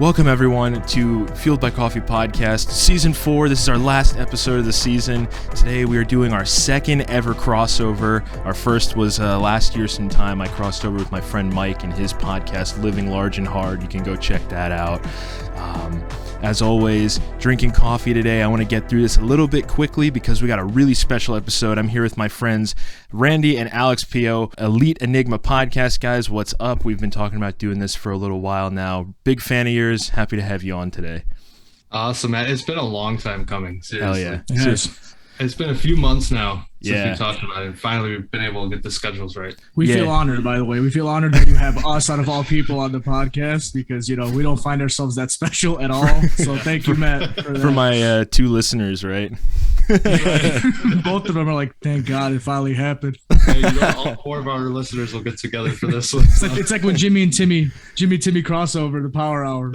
Welcome, everyone, to Fueled by Coffee Podcast, Season 4. This is our last episode of the season. Today, we are doing our second ever crossover. Our first was last year sometime. I crossed over with my friend Mike and his podcast, Living Large and Hard. You can go check that out. As always, drinking coffee today. I want to get through this a little bit quickly because we got a really special episode. I'm here with my friends Randy and Alex Pio, Elite Enigma Podcast. Guys, what's up? We've been talking about doing this for a little while now. Big fan of yours. Happy to have you on today. Awesome, man. It's been a long time coming. Seriously. Hell yeah. It's been a few months now since we talked about it, and finally we've been able to get the schedules right. We feel honored, by the way. We feel honored that you have us out of all people on the podcast because, you know, we don't find ourselves that special at all. So thank you, Matt, for my two listeners, right? Both of them are like, thank God it finally happened. Hey, you know, all four of our listeners will get together for this one. It's like when Jimmy and Timmy crossover, the Power Hour.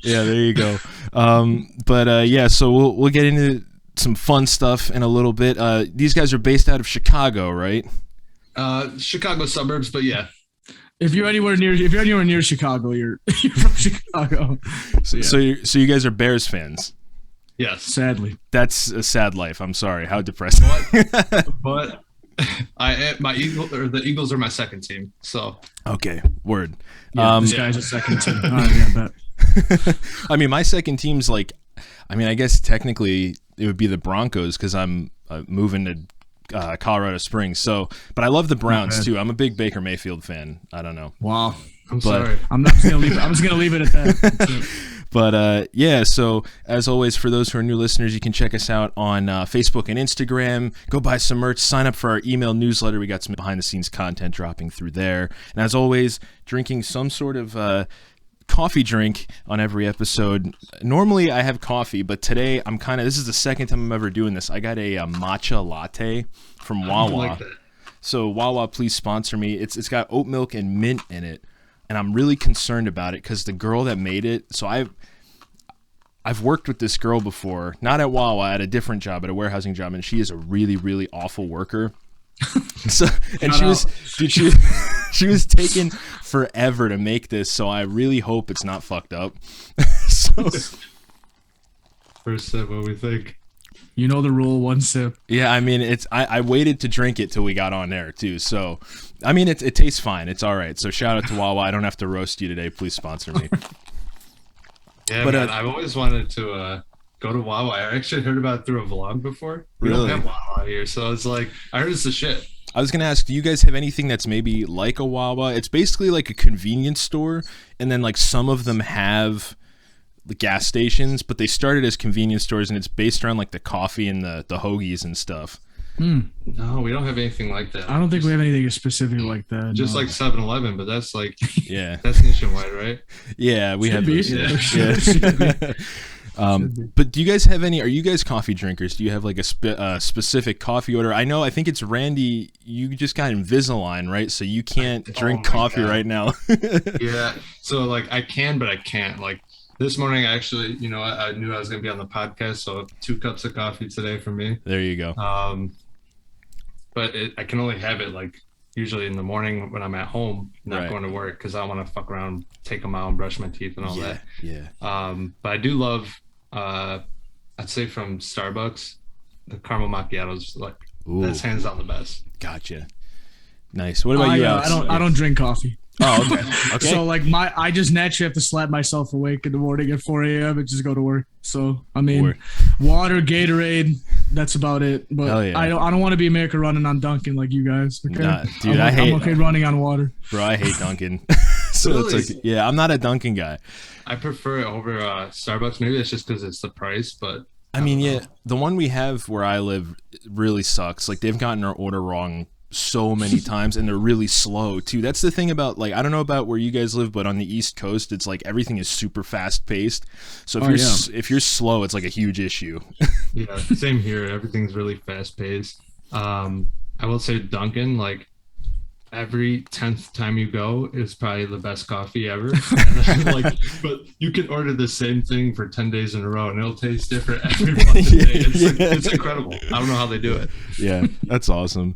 Yeah, there you go. So we'll get into some fun stuff in a little bit. These guys are based out of Chicago, right? Chicago suburbs, but yeah. If you're anywhere near Chicago, you're from Chicago. So you guys are Bears fans? Yes. Sadly. That's a sad life. I'm sorry. How depressing. But the Eagles are my second team. So okay, word. Yeah, this guy's a second team. I bet. I mean, my second team's I guess technically it would be the Broncos because I'm moving to Colorado Springs. So, but I love the Browns too. I'm a big Baker Mayfield fan. I don't know. Wow. I'm sorry. I'm just gonna leave it at that. But so as always, for those who are new listeners, you can check us out on Facebook and Instagram. Go buy some merch. Sign up for our email newsletter. We got some behind-the-scenes content dropping through there. And as always, drinking some sort of coffee drink on every episode. Normally I have coffee, but today this is the second time I'm ever doing this. I got a Macha Latte from Wawa. I like that. So Wawa, please sponsor me. It's got oat milk and mint in it, and I'm really concerned about it because the girl that made it. So I've worked with this girl before, not at Wawa, at a different job, at a warehousing job, and she is a really, really awful worker. So, and she was taking forever to make this, so I really hope it's not fucked up. First sip, what we think? You know the rule, one sip. Yeah, I mean, I waited to drink it till we got on air too. So, I mean, it tastes fine. It's all right. So shout out to Wawa. I don't have to roast you today. Please sponsor me. Yeah, but man, I've always wanted to go to Wawa. I actually heard about it through a vlog before. We don't have Wawa here, so it's like I heard it's the shit. I was gonna ask, do you guys have anything that's maybe like a Wawa? It's basically like a convenience store, and then like some of them have the gas stations, but they started as convenience stores, and it's based around like the coffee and the hoagies and stuff. No, we don't have anything like that. I don't think we have anything specific like that. Just like 7-Eleven, but that's like that's nationwide, right? Yeah, we have those. Yeah. But do you guys have any? Are you guys coffee drinkers? Do you have like a specific coffee order? I think it's Randy. You just got Invisalign, right? So you can't drink coffee right now. Yeah. So like I can, but I can't. Like this morning, actually, I knew I was gonna be on the podcast, so 2 cups of coffee today for me. There you go. But I can only have it like usually in the morning when I'm at home, not going to work, because I want to fuck around, take them out, and brush my teeth and all that. Yeah. But I do love. I'd say from Starbucks, the caramel macchiato's that's hands down the best. Gotcha. Nice. What about you, Alex? I don't drink coffee. Oh, okay. So like I just naturally have to slap myself awake in the morning at 4 a.m. and just go to work. So I mean, water, Gatorade, that's about it. But I don't want to be America running on Dunkin' like you guys. Okay? Nah, dude, I'm okay running on water. Bro, I hate Dunkin'. So really? It's like, I'm not a Dunkin' guy. I prefer it over Starbucks. Maybe that's just because it's the price, but I mean, the one we have where I live really sucks. Like they've gotten our order wrong so many times, and they're really slow too. That's the thing about, like, I don't know about where you guys live, but on the East Coast, it's like everything is super fast paced. So if you're slow, it's like a huge issue. Yeah, same here. Everything's really fast paced. I will say Dunkin', like every 10th time you go is probably the best coffee ever. But you can order the same thing for 10 days in a row and it'll taste different every month and day. It's incredible. I don't know how they do it. Yeah, that's awesome.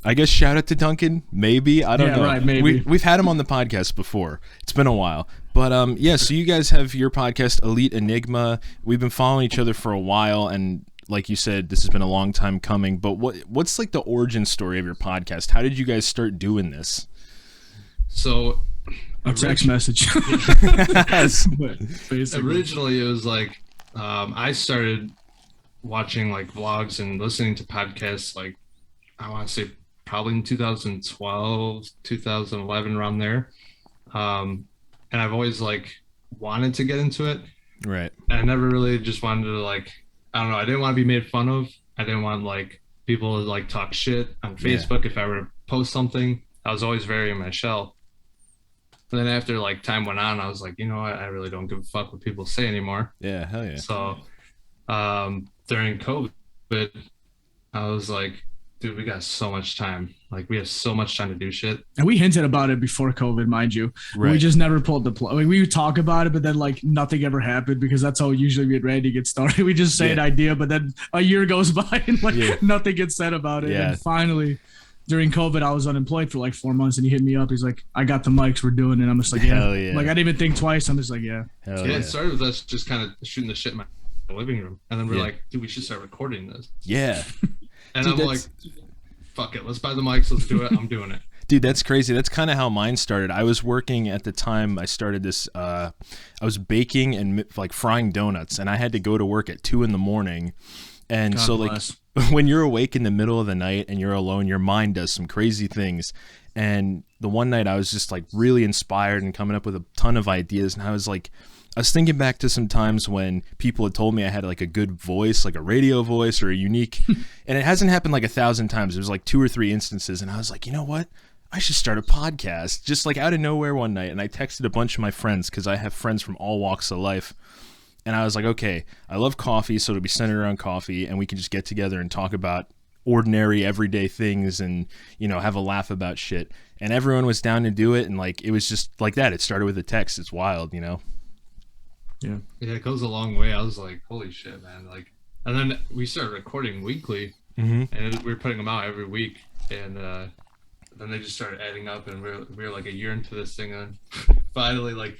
I guess shout out to Duncan, maybe. I don't know. Right, maybe. We've had him on the podcast before. It's been a while. But yeah, so you guys have your podcast, Elite Enigma. We've been following each other for a while, and like you said, this has been a long time coming. But what's like the origin story of your podcast? How did you guys start doing this? So, a text message. Originally, it was like I started watching like vlogs and listening to podcasts. Like I want to say probably in 2012, 2011, around there. And I've always like wanted to get into it. Right. And I never really just wanted to like, I don't know. I didn't want to be made fun of. I didn't want like people to like talk shit on Facebook if I were to post something. I was always very in my shell. And then after like time went on, I was like, you know what? I really don't give a fuck what people say anymore. Yeah, hell yeah. So during COVID, I was like, dude, we got so much time. Like, we have so much time to do shit. And we hinted about it before COVID, mind you. Right. We just never pulled the plug. Like, we would talk about it, but then, like, nothing ever happened because that's how usually me and Randy get started. We just say an idea, but then a year goes by and, like, nothing gets said about it. Yeah. And finally, during COVID, I was unemployed for, like, 4 months, and he hit me up. He's like, I got the mics. We're doing it. I'm just like, Hell yeah. Like, I didn't even think twice. I'm just like, yeah. Hell yeah. It started with us just kind of shooting the shit in my living room. And then we're like, dude, we should start recording this. Yeah. And dude, I'm like, fuck it, let's buy the mics, let's do it. I'm doing it. Dude, that's crazy. That's kind of how mine started. I was working at the time I started this, I was baking and like frying donuts, and I had to go to work at 2 a.m. And God so bless. Like when you're awake in the middle of the night and you're alone, your mind does some crazy things. And the one night I was just like really inspired and coming up with a ton of ideas. And I was thinking back to some times when people had told me I had like a good voice, like a radio voice or a unique, and it hasn't happened like 1,000 times. There was like 2 or 3 instances. And I was like, you know what? I should start a podcast, just like out of nowhere one night. And I texted a bunch of my friends because I have friends from all walks of life. And I was like, okay, I love coffee, so it'll be centered around coffee, and we can just get together and talk about ordinary, everyday things and, you know, have a laugh about shit. And everyone was down to do it, and like it was just like that. It started with a text. It's wild, you know? Yeah, it goes a long way. I was like, holy shit, man. Like, and then we started recording weekly, and we were putting them out every week. And then they just started adding up, and we were like a year into this thing, and finally, like,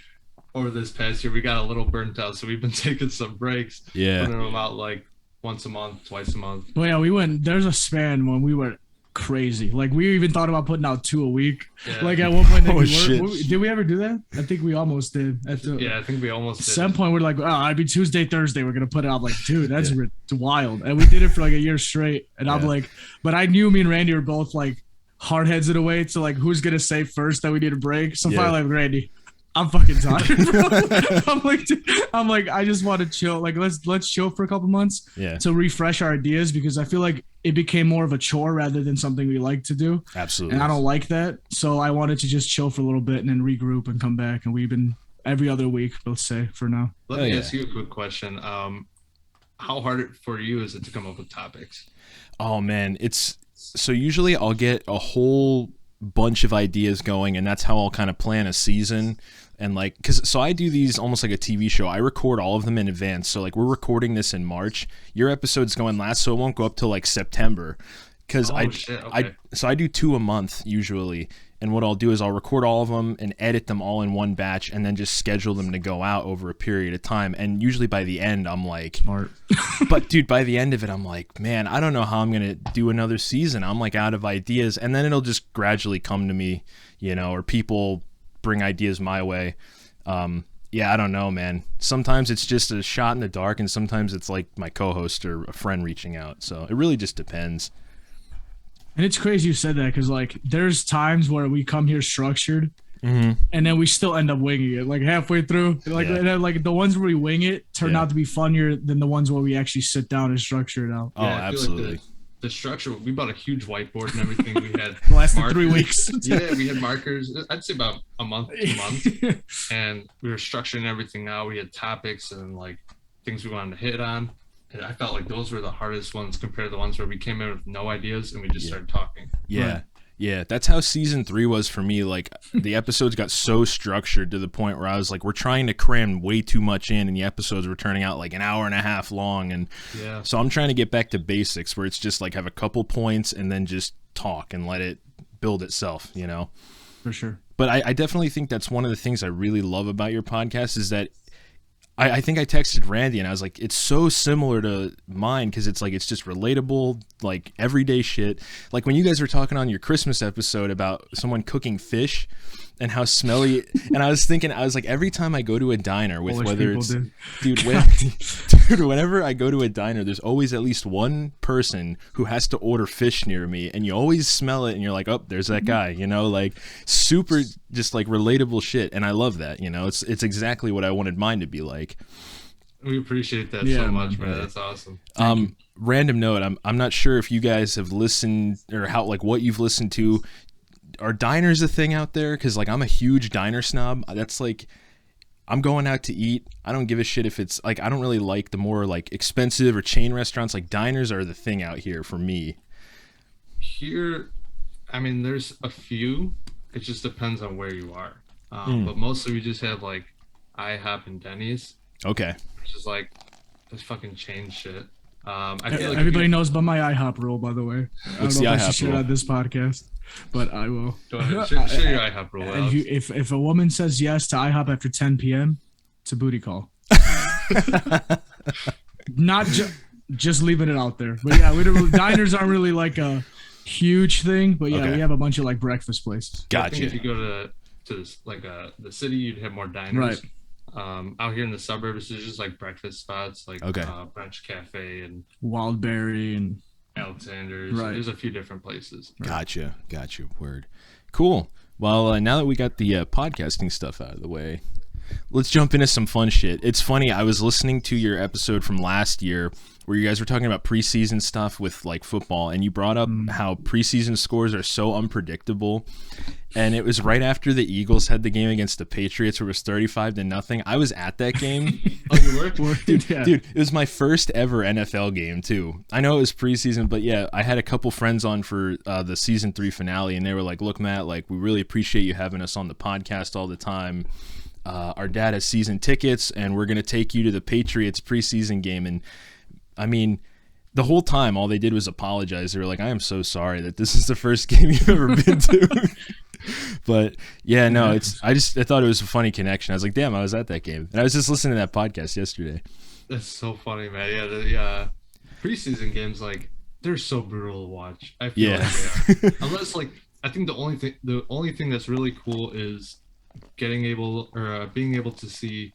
over this past year, we got a little burnt out, so we've been taking some breaks. Yeah. Putting them out like once a month, twice a month. Well, yeah, there's a span when we were crazy. Like, we even thought about putting out 2 a week. Yeah. Like, at one point, did we ever do that? I think we almost did. I think we almost did. At some point, we're like, I'd be Tuesday, Thursday, we're going to put it out. I'm like, dude, that's wild. And we did it for like a year straight. And I'm like, but I knew me and Randy were both like hard heads in a way. So, like, who's going to say first that we need a break? So finally, like, Randy, I'm fucking tired, bro. I'm like, I just want to chill. Like, let's chill for a couple months to refresh our ideas, because I feel like it became more of a chore rather than something we like to do. Absolutely. And I don't like that. So I wanted to just chill for a little bit and then regroup and come back. And we've been every other week, let's say, for now. Let me ask you a quick question. How hard for you is it to come up with topics? Oh man, so usually I'll get a whole bunch of ideas going, and that's how I'll kind of plan a season. And like, so I do these almost like a TV show. I record all of them in advance. So like, we're recording this in March. Your episode's going last, so it won't go up till like September. Because I do 2 a month usually. And what I'll do is I'll record all of them and edit them all in one batch, and then just schedule them to go out over a period of time. And usually by the end, I'm like, smart. But dude, by the end of it, I'm like, man, I don't know how I'm going to do another season. I'm like out of ideas. And then it'll just gradually come to me, you know, or people bring ideas my way. Yeah, I don't know, man. Sometimes it's just a shot in the dark, and sometimes it's like my co-host or a friend reaching out. So it really just depends. And it's crazy you said that, because like there's times where we come here structured, and then we still end up winging it like halfway through. Like and then, like the ones where we wing it turn out to be funnier than the ones where we actually sit down and structure it out. Oh, absolutely. Like the structure, we bought a huge whiteboard and everything. We had lasted 3 weeks. Yeah, we had markers. I'd say about a month, 2 months, and we were structuring everything out. We had topics and like things we wanted to hit on. And I felt like those were the hardest ones compared to the ones where we came in with no ideas and we just started talking. Yeah. Right. Yeah, that's how season 3 was for me. Like, the episodes got so structured to the point where I was like, we're trying to cram way too much in, and the episodes were turning out like an hour and a half long. And so I'm trying to get back to basics, where it's just like have a couple points and then just talk and let it build itself, you know? For sure. But I definitely think that's one of the things I really love about your podcast is that I think I texted Randy and I was like, it's so similar to mine because it's like it's just relatable, like everyday shit. Like when you guys were talking on your Christmas episode about someone cooking fish and how smelly, and I was thinking, I was like, every time I go to a diner with Polish whether it's do. dude, whenever I go to a diner, there's always at least one person who has to order fish near me, and you always smell it and you're like, oh, there's that guy, you know, like super just like relatable shit. And I love that, you know, it's exactly what I wanted mine to be like. We appreciate that so much, man. That's awesome. Random note, I'm not sure if you guys have listened or how, like, what you've listened to. Are diners a thing out there? Because like I'm a huge diner snob. That's like, I'm going out to eat, I don't give a shit if it's like, I don't really like the more like expensive or chain restaurants. Like diners are the thing out here for me. Here, I mean, there's a few. It just depends on where you are. But mostly we just have like IHOP and Denny's. Okay. Which is like this fucking chain shit. I feel like everybody knows about my IHOP rule, by the way. What's I don't know the if I should IHOP share rule? it on this podcast, but I will. Go ahead. Share your IHOP rule. And if a woman says yes to IHOP after 10 p.m., it's a booty call. Not just leaving it out there. But yeah, diners aren't really like a huge thing, but yeah, we have a bunch of like breakfast places. I think Gotcha. if you go to like the city, you'd have more diners. Right. Out here in the suburbs, there's just like breakfast spots, like French Cafe and Wildberry and Alexander's. Right. There's a few different places. Gotcha. Word. Cool. Well, now that we got the podcasting stuff out of the way, let's jump into some fun shit. It's funny, I was listening to your episode from last year where you guys were talking about preseason stuff with like football, and you brought up how preseason scores are so unpredictable. And it was right after the Eagles had the game against the Patriots where it was 35-0. I was at that game. Oh, you were? Dude, it was my first ever NFL game too. I know it was preseason, but yeah, I had a couple friends on for the season 3 finale, and they were like, look, Matt, like we really appreciate you having us on the podcast all the time. Our dad has season tickets, and we're going to take you to the Patriots preseason game. And I mean, the whole time, all they did was apologize. They were like, I am so sorry that this is the first game you've ever been to. But yeah, no, I thought it was a funny connection. I was like, damn, I was at that game. And I was just listening to that podcast yesterday. That's so funny, man. Yeah, the preseason games, like, they're so brutal to watch. I feel like they are. Unless, like, I think the only thing that's really cool is being able to see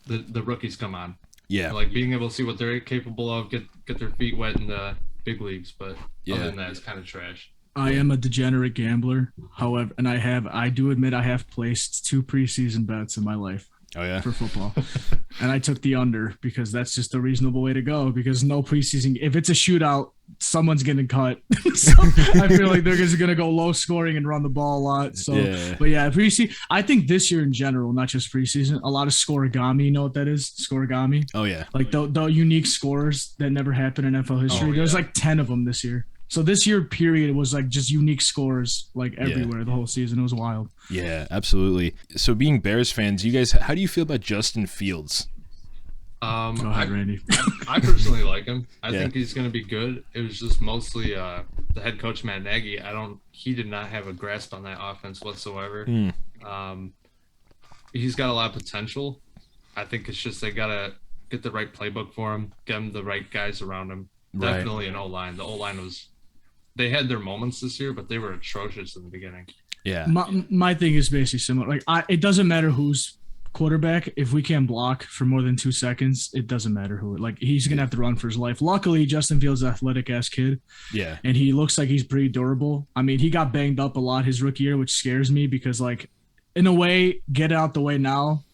the rookies come on. Yeah. Like being able to see what they're capable of, get their feet wet in the big leagues, but other than that, it's kind of trash. I am a degenerate gambler, however, and I do admit I have placed 2 preseason bets in my life. Oh yeah, for football, and I took the under because that's just a reasonable way to go. Because no preseason, if it's a shootout, someone's getting cut. So I feel like they're just gonna go low scoring and run the ball a lot. So, but yeah, preseason. I think this year in general, not just preseason, a lot of scoregami. You know what that is? Scoregami. Oh yeah, like the unique scores that never happened in NFL history. There's like 10 of them this year. So this year period was like just unique scores like everywhere the whole season. It was wild. Yeah, absolutely. So being Bears fans, you guys, how do you feel about Justin Fields? Go ahead, Randy. I personally like him. I think he's going to be good. It was just mostly the head coach Matt Nagy. He did not have a grasp on that offense whatsoever. He's got a lot of potential. I think it's just they got to get the right playbook for him, get him the right guys around him. Right. Definitely an O-line. The O-line was. They had their moments this year, but they were atrocious in the beginning. Yeah. My thing is basically similar. Like it doesn't matter who's quarterback. If we can't block for more than 2 seconds, it doesn't matter who. Like he's gonna have to run for his life. Luckily, Justin Fields is an athletic ass kid. Yeah. And he looks like he's pretty durable. I mean, he got banged up a lot his rookie year, which scares me because like in a way, get it out the way now.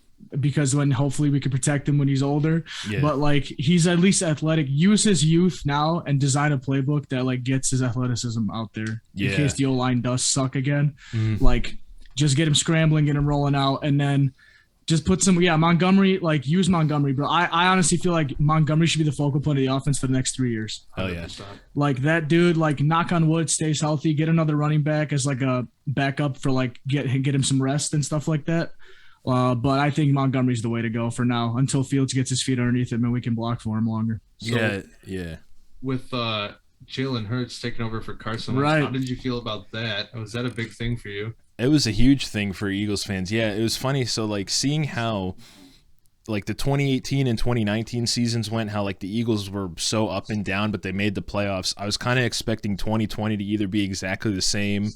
Because when hopefully we can protect him when he's older, but like he's at least athletic. Use his youth now and design a playbook that like gets his athleticism out there in case the O-line does suck again. Like just get him scrambling, get him rolling out, and then just put some Montgomery. Like use Montgomery, bro. I honestly feel like Montgomery should be the focal point of the offense for the next 3 years. Oh yeah, like that dude. Like knock on wood, stays healthy. Get another running back as like a backup for like get him some rest and stuff like that. But I think Montgomery's the way to go for now until Fields gets his feet underneath him and we can block for him longer. So, with Jalen Hurts taking over for Carson Wentz, how did you feel about that? Was that a big thing for you? It was a huge thing for Eagles fans. Yeah, it was funny. So like seeing how like the 2018 and 2019 seasons went, how like the Eagles were so up and down, but they made the playoffs. I was kind of expecting 2020 to either be exactly the same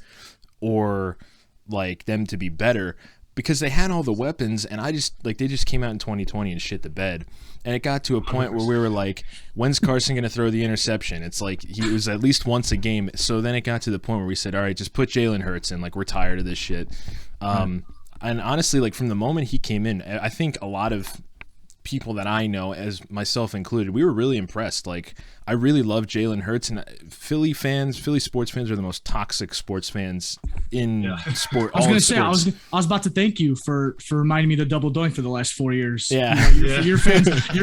or like them to be better, because they had all the weapons, and they just came out in 2020 and shit the bed. And it got to a point where we were like, when's Carson going to throw the interception? It's like he was at least once a game. So then it got to the point where we said, all right, just put Jalen Hurts in. Like, we're tired of this shit. And honestly, like from the moment he came in, I think a lot of people that I know, as myself included, we were really impressed. Like, I really love Jalen Hurts, and Philly sports fans are the most toxic sports fans in sport. I was going to say, I was about to thank you for reminding me to double doink for the last 4 years. Yeah. Your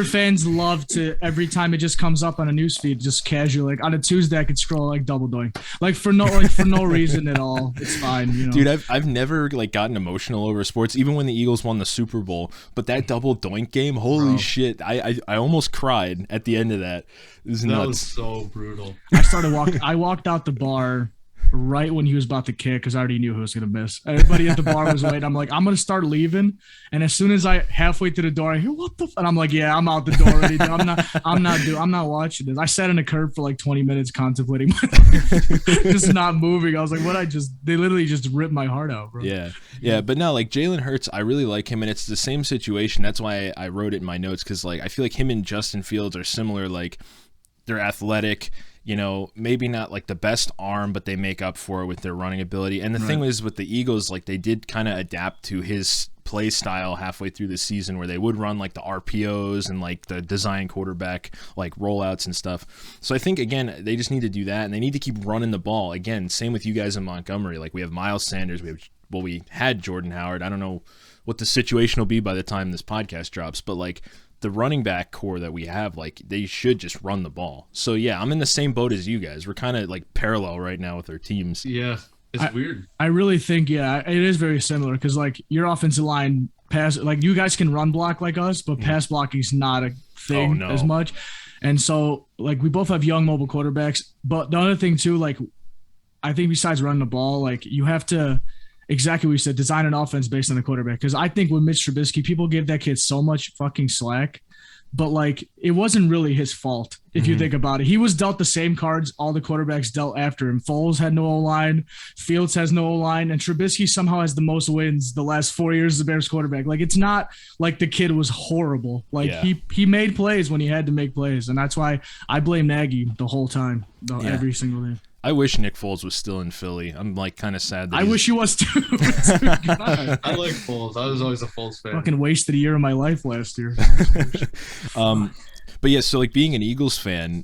fans love to, every time it just comes up on a newsfeed, just casually, like on a Tuesday, I could scroll like double doink, like for no reason at all. It's fine, you know. Dude, I've never like gotten emotional over sports, even when the Eagles won the Super Bowl. But that double doink game, holy shit! I almost cried at the end of that. It was nuts. That was so brutal. I walked out the bar right when he was about to kick, because I already knew who was going to miss. Everybody at the bar was waiting. I'm like, I'm going to start leaving. And as soon as I halfway to the door, I hear, what the and I'm like, yeah, I'm out the door already. I'm not watching this. I sat in a curb for like 20 minutes contemplating just not moving. I was like, they literally just ripped my heart out, bro. Yeah. But no, like Jalen Hurts, I really like him, and it's the same situation. That's why I wrote it in my notes, because like I feel like him and Justin Fields are similar. Like, they're athletic, you know, maybe not like the best arm, but they make up for it with their running ability. And the thing was with the Eagles, like they did kind of adapt to his play style halfway through the season, where they would run like the RPOs and like the design quarterback like rollouts and stuff. So I think, again, they just need to do that, and they need to keep running the ball. Again, same with you guys in Montgomery. Like, we have Miles Sanders, we had Jordan Howard. I don't know what the situation will be by the time this podcast drops, but like the running back core that we have, like, they should just run the ball. So yeah, I'm in the same boat as you guys. We're kind of like parallel right now with our teams. Yeah, it's weird. I really think, it is very similar, because like your offensive line pass, like you guys can run block like us, but pass blocking is not a thing as much. And so like we both have young mobile quarterbacks, but the other thing too, like I think besides running the ball, like you have to, exactly what you said, design an offense based on the quarterback. Because I think with Mitch Trubisky, people give that kid so much fucking slack, but like it wasn't really his fault if you think about it. He was dealt the same cards all the quarterbacks dealt after him. Foles had no O-line, Fields has no O-line, and Trubisky somehow has the most wins the last 4 years as the Bears quarterback. Like, it's not like the kid was horrible. Like he made plays when he had to make plays, and that's why I blame Nagy the whole time, every single day. I wish Nick Foles was still in Philly. I'm like kind of sad that I wish he was too. I like Foles. I was always a Foles fan. Fucking wasted a year of my life last year. But yeah, so like being an Eagles fan,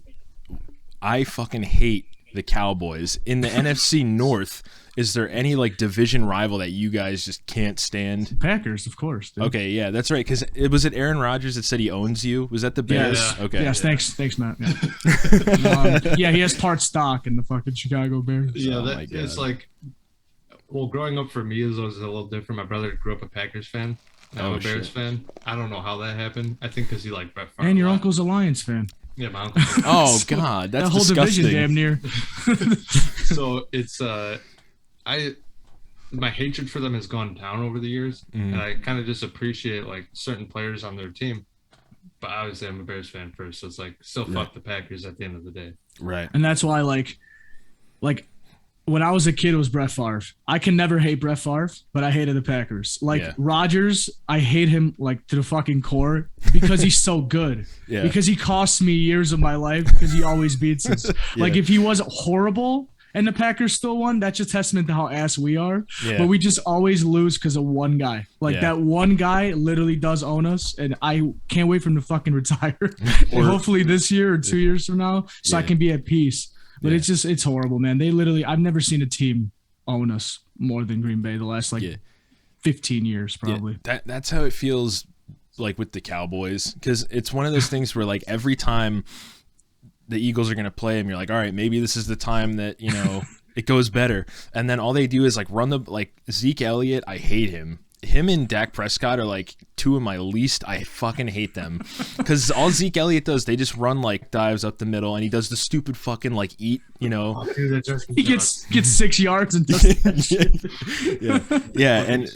I fucking hate the Cowboys. In the NFC North, is there any like division rival that you guys just can't stand? Packers, of course. Dude. Okay, yeah, that's right. Because was it Aaron Rodgers that said he owns you? Was that the Bears? Yes. Okay. Yes, thanks, Matt. Yeah. He has part stock in the fucking Chicago Bears. Yeah, it's like, well, growing up for me is always a little different. My brother grew up a Packers fan. I'm a Bears fan. I don't know how that happened. I think because he liked Brett Favre. And your uncle's a Lions fan. Yeah, my uncle. Oh God, that's that whole disgusting. division damn near. So it's my hatred for them has gone down over the years, and I kind of just appreciate like certain players on their team. But obviously, I'm a Bears fan first, so it's like still fuck the Packers at the end of the day. Right. And that's why like when I was a kid, it was Brett Favre. I can never hate Brett Favre, but I hated the Packers. Like Rodgers, I hate him like to the fucking core because he's so good. Yeah. Because he costs me years of my life because he always beats us. Like if he wasn't horrible and the Packers still won, that's just testament to how ass we are. Yeah. But we just always lose because of one guy. Like that one guy literally does own us, and I can't wait for him to fucking retire. And hopefully this year or 2 years from now, so I can be at peace. But it's horrible, man. They literally, I've never seen a team own us more than Green Bay the last 15 years probably. Yeah, that's how it feels like with the Cowboys, because it's one of those things where like every time the Eagles are going to play them, you're like, all right, maybe this is the time that, you know, it goes better. And then all they do is like run the, like Zeke Elliott, I hate him. him and Dak Prescott are like two of my least. I fucking hate them because all Zeke Elliott does, they just run like dives up the middle, and he does the stupid fucking like eat, you know. Oh, dude, he gets 6 yards and does that yeah, and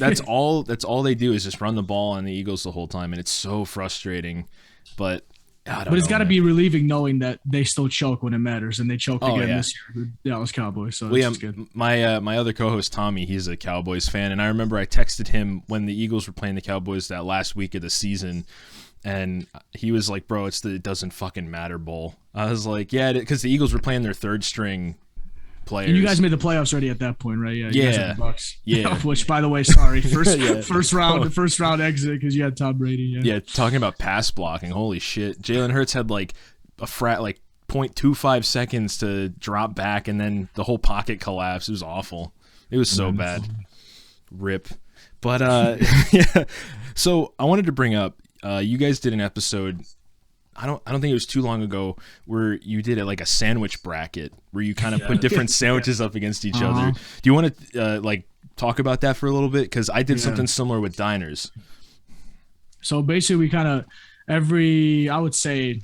that's all they do is just run the ball on the Eagles the whole time, and it's so frustrating. But it's got to be relieving knowing that they still choke when it matters, and they choked again this year. Dallas Cowboys. So it's good. My other co-host Tommy, he's a Cowboys fan, and I remember I texted him when the Eagles were playing the Cowboys that last week of the season, and he was like, "Bro, it's the it doesn't fucking matter bowl." I was like, "Yeah," because the Eagles were playing their third string players. And you guys made the playoffs already at that point, right? Yeah. You guys had the Bucks. Yeah. Which, by the way, sorry, first round exit because you had Tom Brady. Yeah. Talking about pass blocking, holy shit! Jalen Hurts had like a 0.25 seconds to drop back, and then the whole pocket collapsed. It was awful. It was so bad. Rip. But yeah. So I wanted to bring up, you guys did an episode. I don't think it was too long ago where you did it like a sandwich bracket where you kind of put different sandwiches up against each other. Do you want to like talk about that for a little bit? Because I did something similar with diners. So basically, we kind of I would say,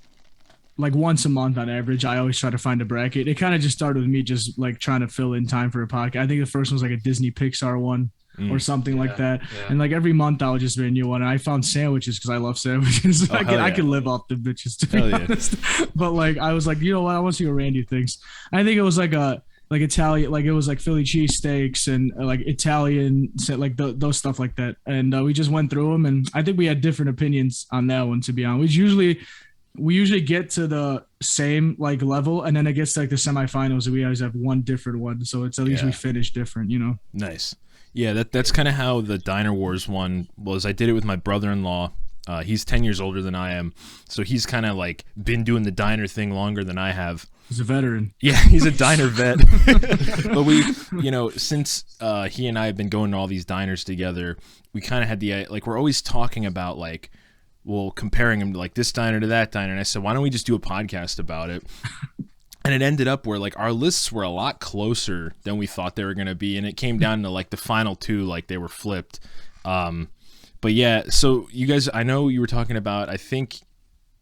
like once a month on average, I always try to find a bracket. It kind of just started with me just like trying to fill in time for a podcast. I think the first one was like a Disney Pixar one. Or something like that. Yeah. And like every month I would just be a new one. And I found sandwiches because I love sandwiches. I can live off the bitches to be honest. But like I was like, you know what? I want to see what Randy thinks. I think it was like Italian, like it was like Philly cheesesteaks and like Italian, like those stuff like that. And we just went through them, and I think we had different opinions on that one. To be honest, we usually get to the same like level, and then it gets to like the semifinals, and we always have one different one. So it's at least we finish different, you know. Nice. Yeah, that's kind of how the Diner Wars one was. I did it with my brother-in-law. He's 10 years older than I am, so he's kind of like been doing the diner thing longer than I have. He's a veteran. Yeah, he's a diner vet. But we, since he and I have been going to all these diners together, we kind of had we're always talking about like, well, comparing him to like this diner to that diner. And I said, why don't we just do a podcast about it? And it ended up where like our lists were a lot closer than we thought they were going to be. And it came down to like the final two, like they were flipped. But yeah, so you guys, I know you were talking about, I think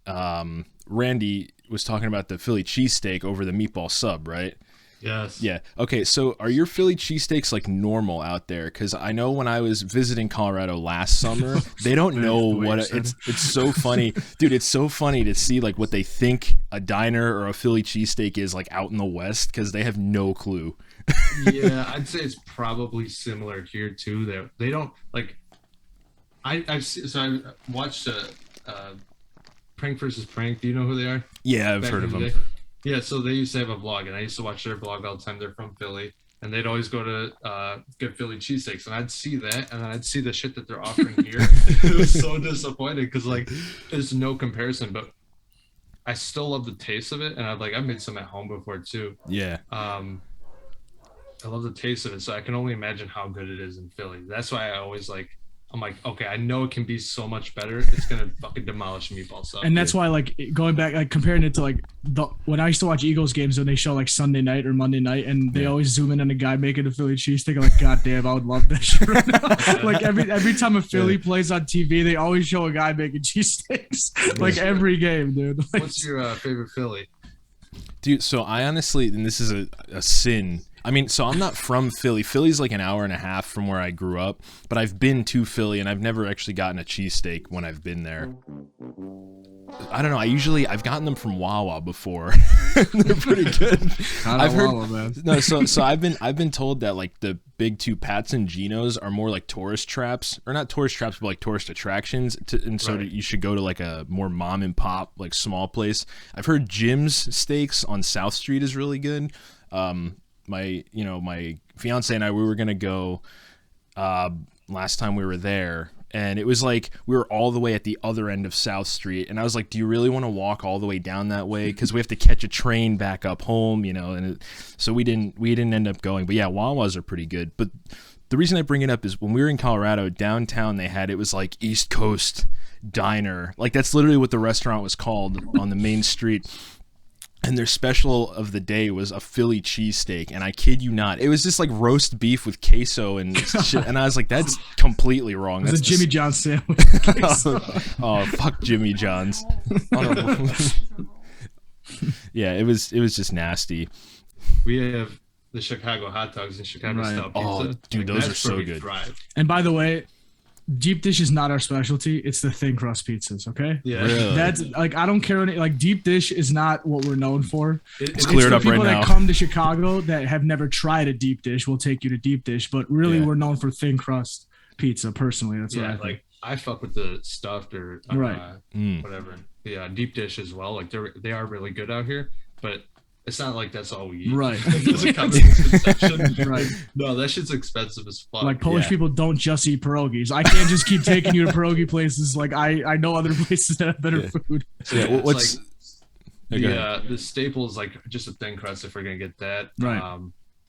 Randy was talking about the Philly cheesesteak over the meatball sub, right? Yes. Yeah. Okay, so are your Philly cheesesteaks like normal out there? Because I know when I was visiting Colorado last summer, they don't know what it's so funny. Dude, it's so funny to see like what they think a diner or a Philly cheesesteak is like out in the West, because they have no clue. Yeah, I'd say it's probably similar here too. They don't like. I watched Prank versus Prank. Do you know who they are? Yeah, I've heard of them. Yeah, so they used to have a vlog, and I used to watch their vlog all the time. They're from Philly, and they'd always go to get Philly cheesesteaks, and I'd see that, and then I'd see the shit that they're offering here. It was so disappointing because like there's no comparison, but I still love the taste of it, and I've made some at home before too. Yeah. I love the taste of it, so I can only imagine how good it is in Philly. That's why I always I'm like, okay, I know it can be so much better. It's gonna fucking demolish meatball stuff. And that's why, like, going back, like, comparing it to like when I used to watch Eagles games when they show like Sunday night or Monday night, and they always zoom in on a guy making a Philly cheesesteak. I'm like, God damn, I would love that shit right now. Like every time a Philly plays on TV, they always show a guy making cheesesteaks. Like every game, dude. Like, what's your favorite Philly? Dude, so I honestly, and this is a sin. I mean, so I'm not from Philly. Philly's like an hour and a half from where I grew up, but I've been to Philly, and I've never actually gotten a cheesesteak when I've been there. I don't know. I've gotten them from Wawa before. They're pretty good. I've heard, Wawa, man. No, so I've been told that like the big two, Pat's and Geno's, are more like tourist traps, or not tourist traps, but like tourist attractions. You should go to like a more mom and pop, like small place. I've heard Jim's Steaks on South Street is really good. My fiance and I, we were gonna go last time we were there, and it was like we were all the way at the other end of South Street, and I was like, do you really want to walk all the way down that way, because we have to catch a train back up home, so we didn't end up going. But yeah, Wawas are pretty good. But the reason I bring it up is when we were in Colorado, downtown it was like East Coast Diner, like that's literally what the restaurant was called on the main street. and their special of the day was a Philly cheesesteak, and I kid you not, it was just like roast beef with queso and shit, and I was like, that's completely wrong. That's a Jimmy John's sandwich. Oh, fuck Jimmy John's. Yeah, it was just nasty. We have the Chicago hot dogs and Chicago style pizza. Oh, dude, those are so good. And by the way, deep dish is not our specialty. It's the thin crust pizzas. Okay. Yeah. Really? That's like, I don't care. Like, deep dish is not what we're known for. It's cleared up right now. People that come to Chicago that have never tried a deep dish will take you to deep dish, but really we're known for thin crust pizza. Personally, that's what I think. Like I fuck with the stuffed or whatever. Yeah, deep dish as well. Like they are really good out here, but it's not like that's all we eat. Right. There's a common misconception. Right. No, that shit's expensive as fuck. Like Polish people don't just eat pierogies. I can't just keep taking you to pierogi places. Like I know other places that have better food. So yeah, what's like, the staple is like just a thin crust if we're gonna get that. Right.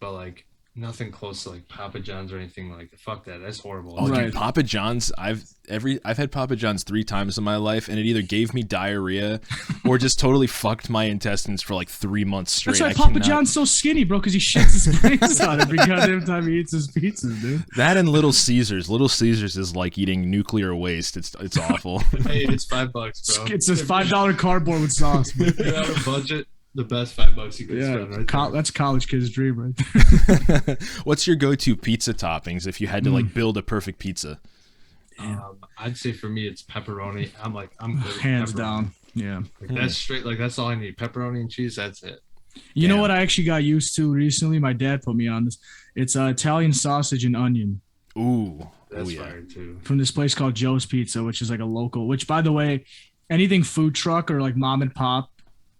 But like nothing close to like Papa John's or anything like that. Fuck that. That's horrible. Oh, dude, Papa John's. I've had Papa John's 3 times in my life, and it either gave me diarrhea or just totally fucked my intestines for like 3 months straight. That's why Papa John's so skinny, bro, because he shits his brains out every goddamn time he eats his pizzas, dude. That and Little Caesars. Little Caesars is like eating nuclear waste. It's awful. Hey, it's $5, bro. It's a $5 cardboard with sauce. If you're out of budget, the best $5 you can spend right there. That's a college kid's dream right there. What's your go-to pizza toppings if you had to like build a perfect pizza? I'd say for me it's pepperoni. I'm good hands down. Yeah. Like that's straight, like that's all I need. Pepperoni and cheese, that's it. You know what I actually got used to recently? My dad put me on this. It's Italian sausage and onion. Ooh. That's fire too. From this place called Joe's Pizza, which is like a local, which by the way, anything food truck or like mom and pop,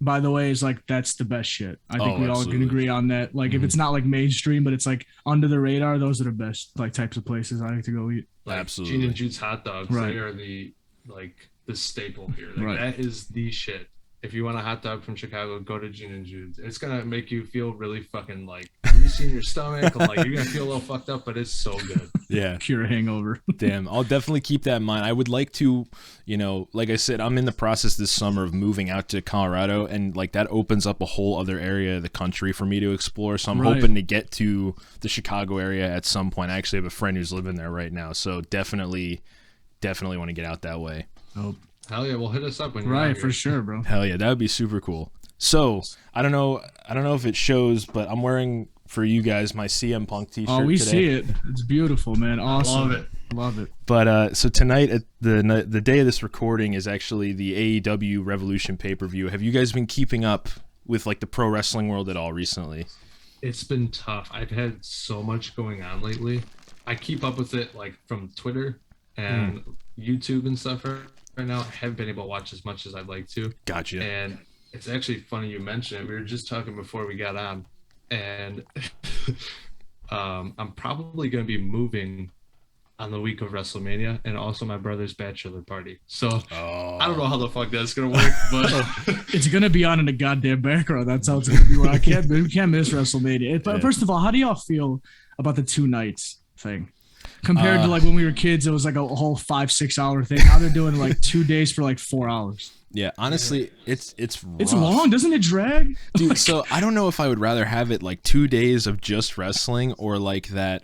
by the way, is like that's the best shit. I think we all can agree on that. Like if it's not like mainstream, but it's like under the radar, those are the best like types of places I like to go eat. Like absolutely. Gene and Jude's hot dogs, they are the staple here. Like that is the shit. If you want a hot dog from Chicago, go to Gene and Jude's. It's gonna make you feel really fucking like greasy in your stomach, and like you're gonna feel a little fucked up, but it's so good. Yeah, cure a hangover. Damn, I'll definitely keep that in mind. I would like to, like I said, I'm in the process this summer of moving out to Colorado, and like that opens up a whole other area of the country for me to explore. So I'm hoping to get to the Chicago area at some point. I actually have a friend who's living there right now, so definitely want to get out that way. Oh. Hell yeah, well hit us up when you're out for here. sure, bro. Hell yeah, that would be super cool. So I don't know if it shows, but I'm wearing for you guys my CM Punk t-shirt. Oh, we today. see it. It's beautiful, man. Awesome. Love it. But so tonight at the day of this recording is actually the AEW Revolution pay-per-view. Have you guys been keeping up with like the pro wrestling world at all recently? It's been tough. I've had so much going on lately. I keep up with it like from Twitter and YouTube and stuff. Right now, I haven't been able to watch as much as I'd like to. Gotcha. And it's actually funny you mentioned it. We were just talking before we got on, and I'm probably going to be moving on the week of WrestleMania and also my brother's bachelor party. So I don't know how the fuck that's going to work, but it's going to be on in the goddamn background. That's how it's going to be. We can't miss WrestleMania. But first of all, how do y'all feel about the 2 nights thing? Compared to like when we were kids, it was like a whole 5-6 hour thing. Now they're doing like 2 days for like 4 hours. Yeah, honestly, it's rough. It's long, doesn't it drag? Dude, so I don't know if I would rather have it like 2 days of just wrestling or like that,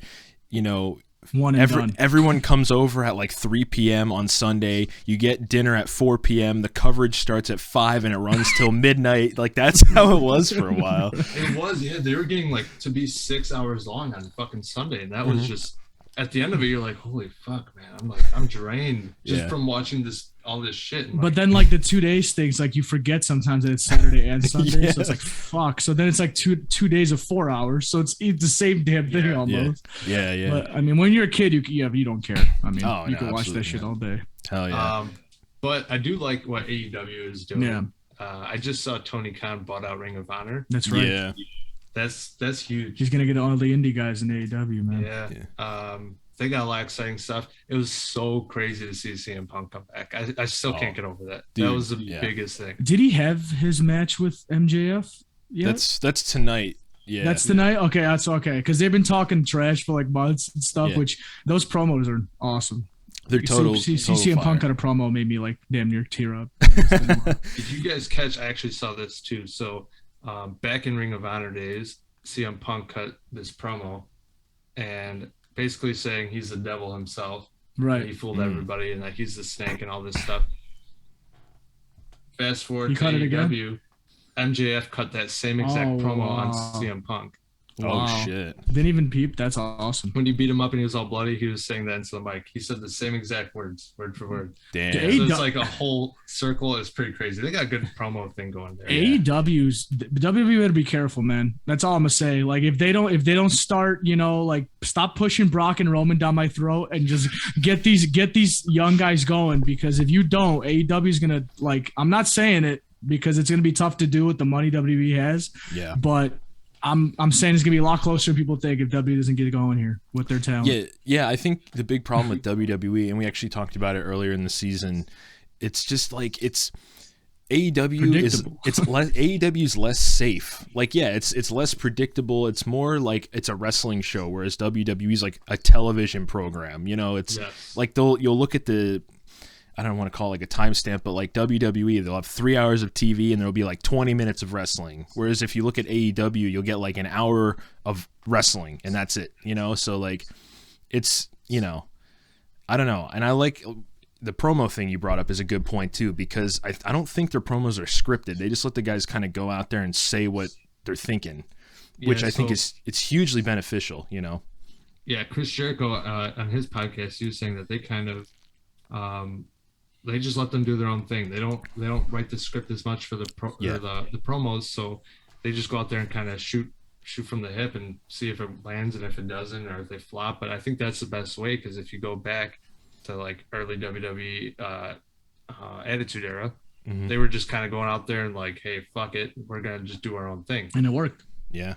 one and done. Everyone comes over at like 3 p.m. on Sunday. You get dinner at 4 p.m. The coverage starts at 5 and it runs till midnight. Like that's how it was for a while. It was, yeah. They were getting like to be 6 hours long on fucking Sunday, and that was just. At the end of it, you're like, holy fuck, man. I'm drained just from watching all this shit. But then like the 2 days things, like you forget sometimes that it's Saturday and Sunday. So it's like, fuck. So then it's like two days of 4 hours. So it's the same damn thing almost. Yeah. But I mean, when you're a kid, you don't care. I mean, you can watch that shit all day. Hell yeah. But I do like what AEW is doing. Yeah. I just saw Tony Khan bought out Ring of Honor. That's right. Yeah. That's huge. He's gonna get all the indie guys in AEW, man. Yeah. They got a lot of exciting stuff. It was so crazy to see CM Punk come back. I still can't get over that. Dude, that was the biggest thing. Did he have his match with MJF? Yeah, that's tonight. Yeah, that's tonight. Okay, that's okay. Because they've been talking trash for like months and stuff. Which those promos are awesome. They're total. CM Punk on a promo made me like damn near tear up. Did you guys catch? I actually saw this too. So back in Ring of Honor days, CM Punk cut this promo and basically saying he's the devil himself. Right. He fooled everybody and that he's the snake and all this stuff. Fast forward to AEW, MJF cut that same exact promo on CM Punk. Wow. Oh shit! Didn't even peep. That's awesome. When he beat him up and he was all bloody, he was saying that into the mic. He said the same exact words, word for word. Damn. So it's like a whole circle. It's pretty crazy. They got a good promo thing going there. AEW's WWE better be careful, man. That's all I'm gonna say. Like if they don't start, like stop pushing Brock and Roman down my throat and just get these young guys going. Because if you don't, AEW's gonna I'm not saying it because it's gonna be tough to do with the money WWE has. Yeah. But I'm saying it's gonna be a lot closer than people think if WWE doesn't get going here with their talent. Yeah. I think the big problem with WWE, and we actually talked about it earlier in the season, it's just it's AEW AEW's less safe. It's less predictable. It's more like it's a wrestling show, whereas WWE's like a television program. It's you'll look at the. I don't want to call it a timestamp, but like WWE, they'll have 3 hours of TV and there'll be 20 minutes of wrestling. Whereas if you look at AEW, you'll get an hour of wrestling and that's it, So it's, I don't know. And I like the promo thing you brought up is a good point too, because I don't think their promos are scripted. They just let the guys kind of go out there and say what they're thinking, which I think it's hugely beneficial, Yeah. Chris Jericho on his podcast, he was saying that they kind of, they just let them do their own thing. They don't write the script as much for the promos, so they just go out there and kind of shoot from the hip and see if it lands and if it doesn't or if they flop. But I think that's the best way because if you go back to early WWE Attitude Era, they were just kind of going out there and hey, fuck it, we're gonna just do our own thing, and it worked. Yeah,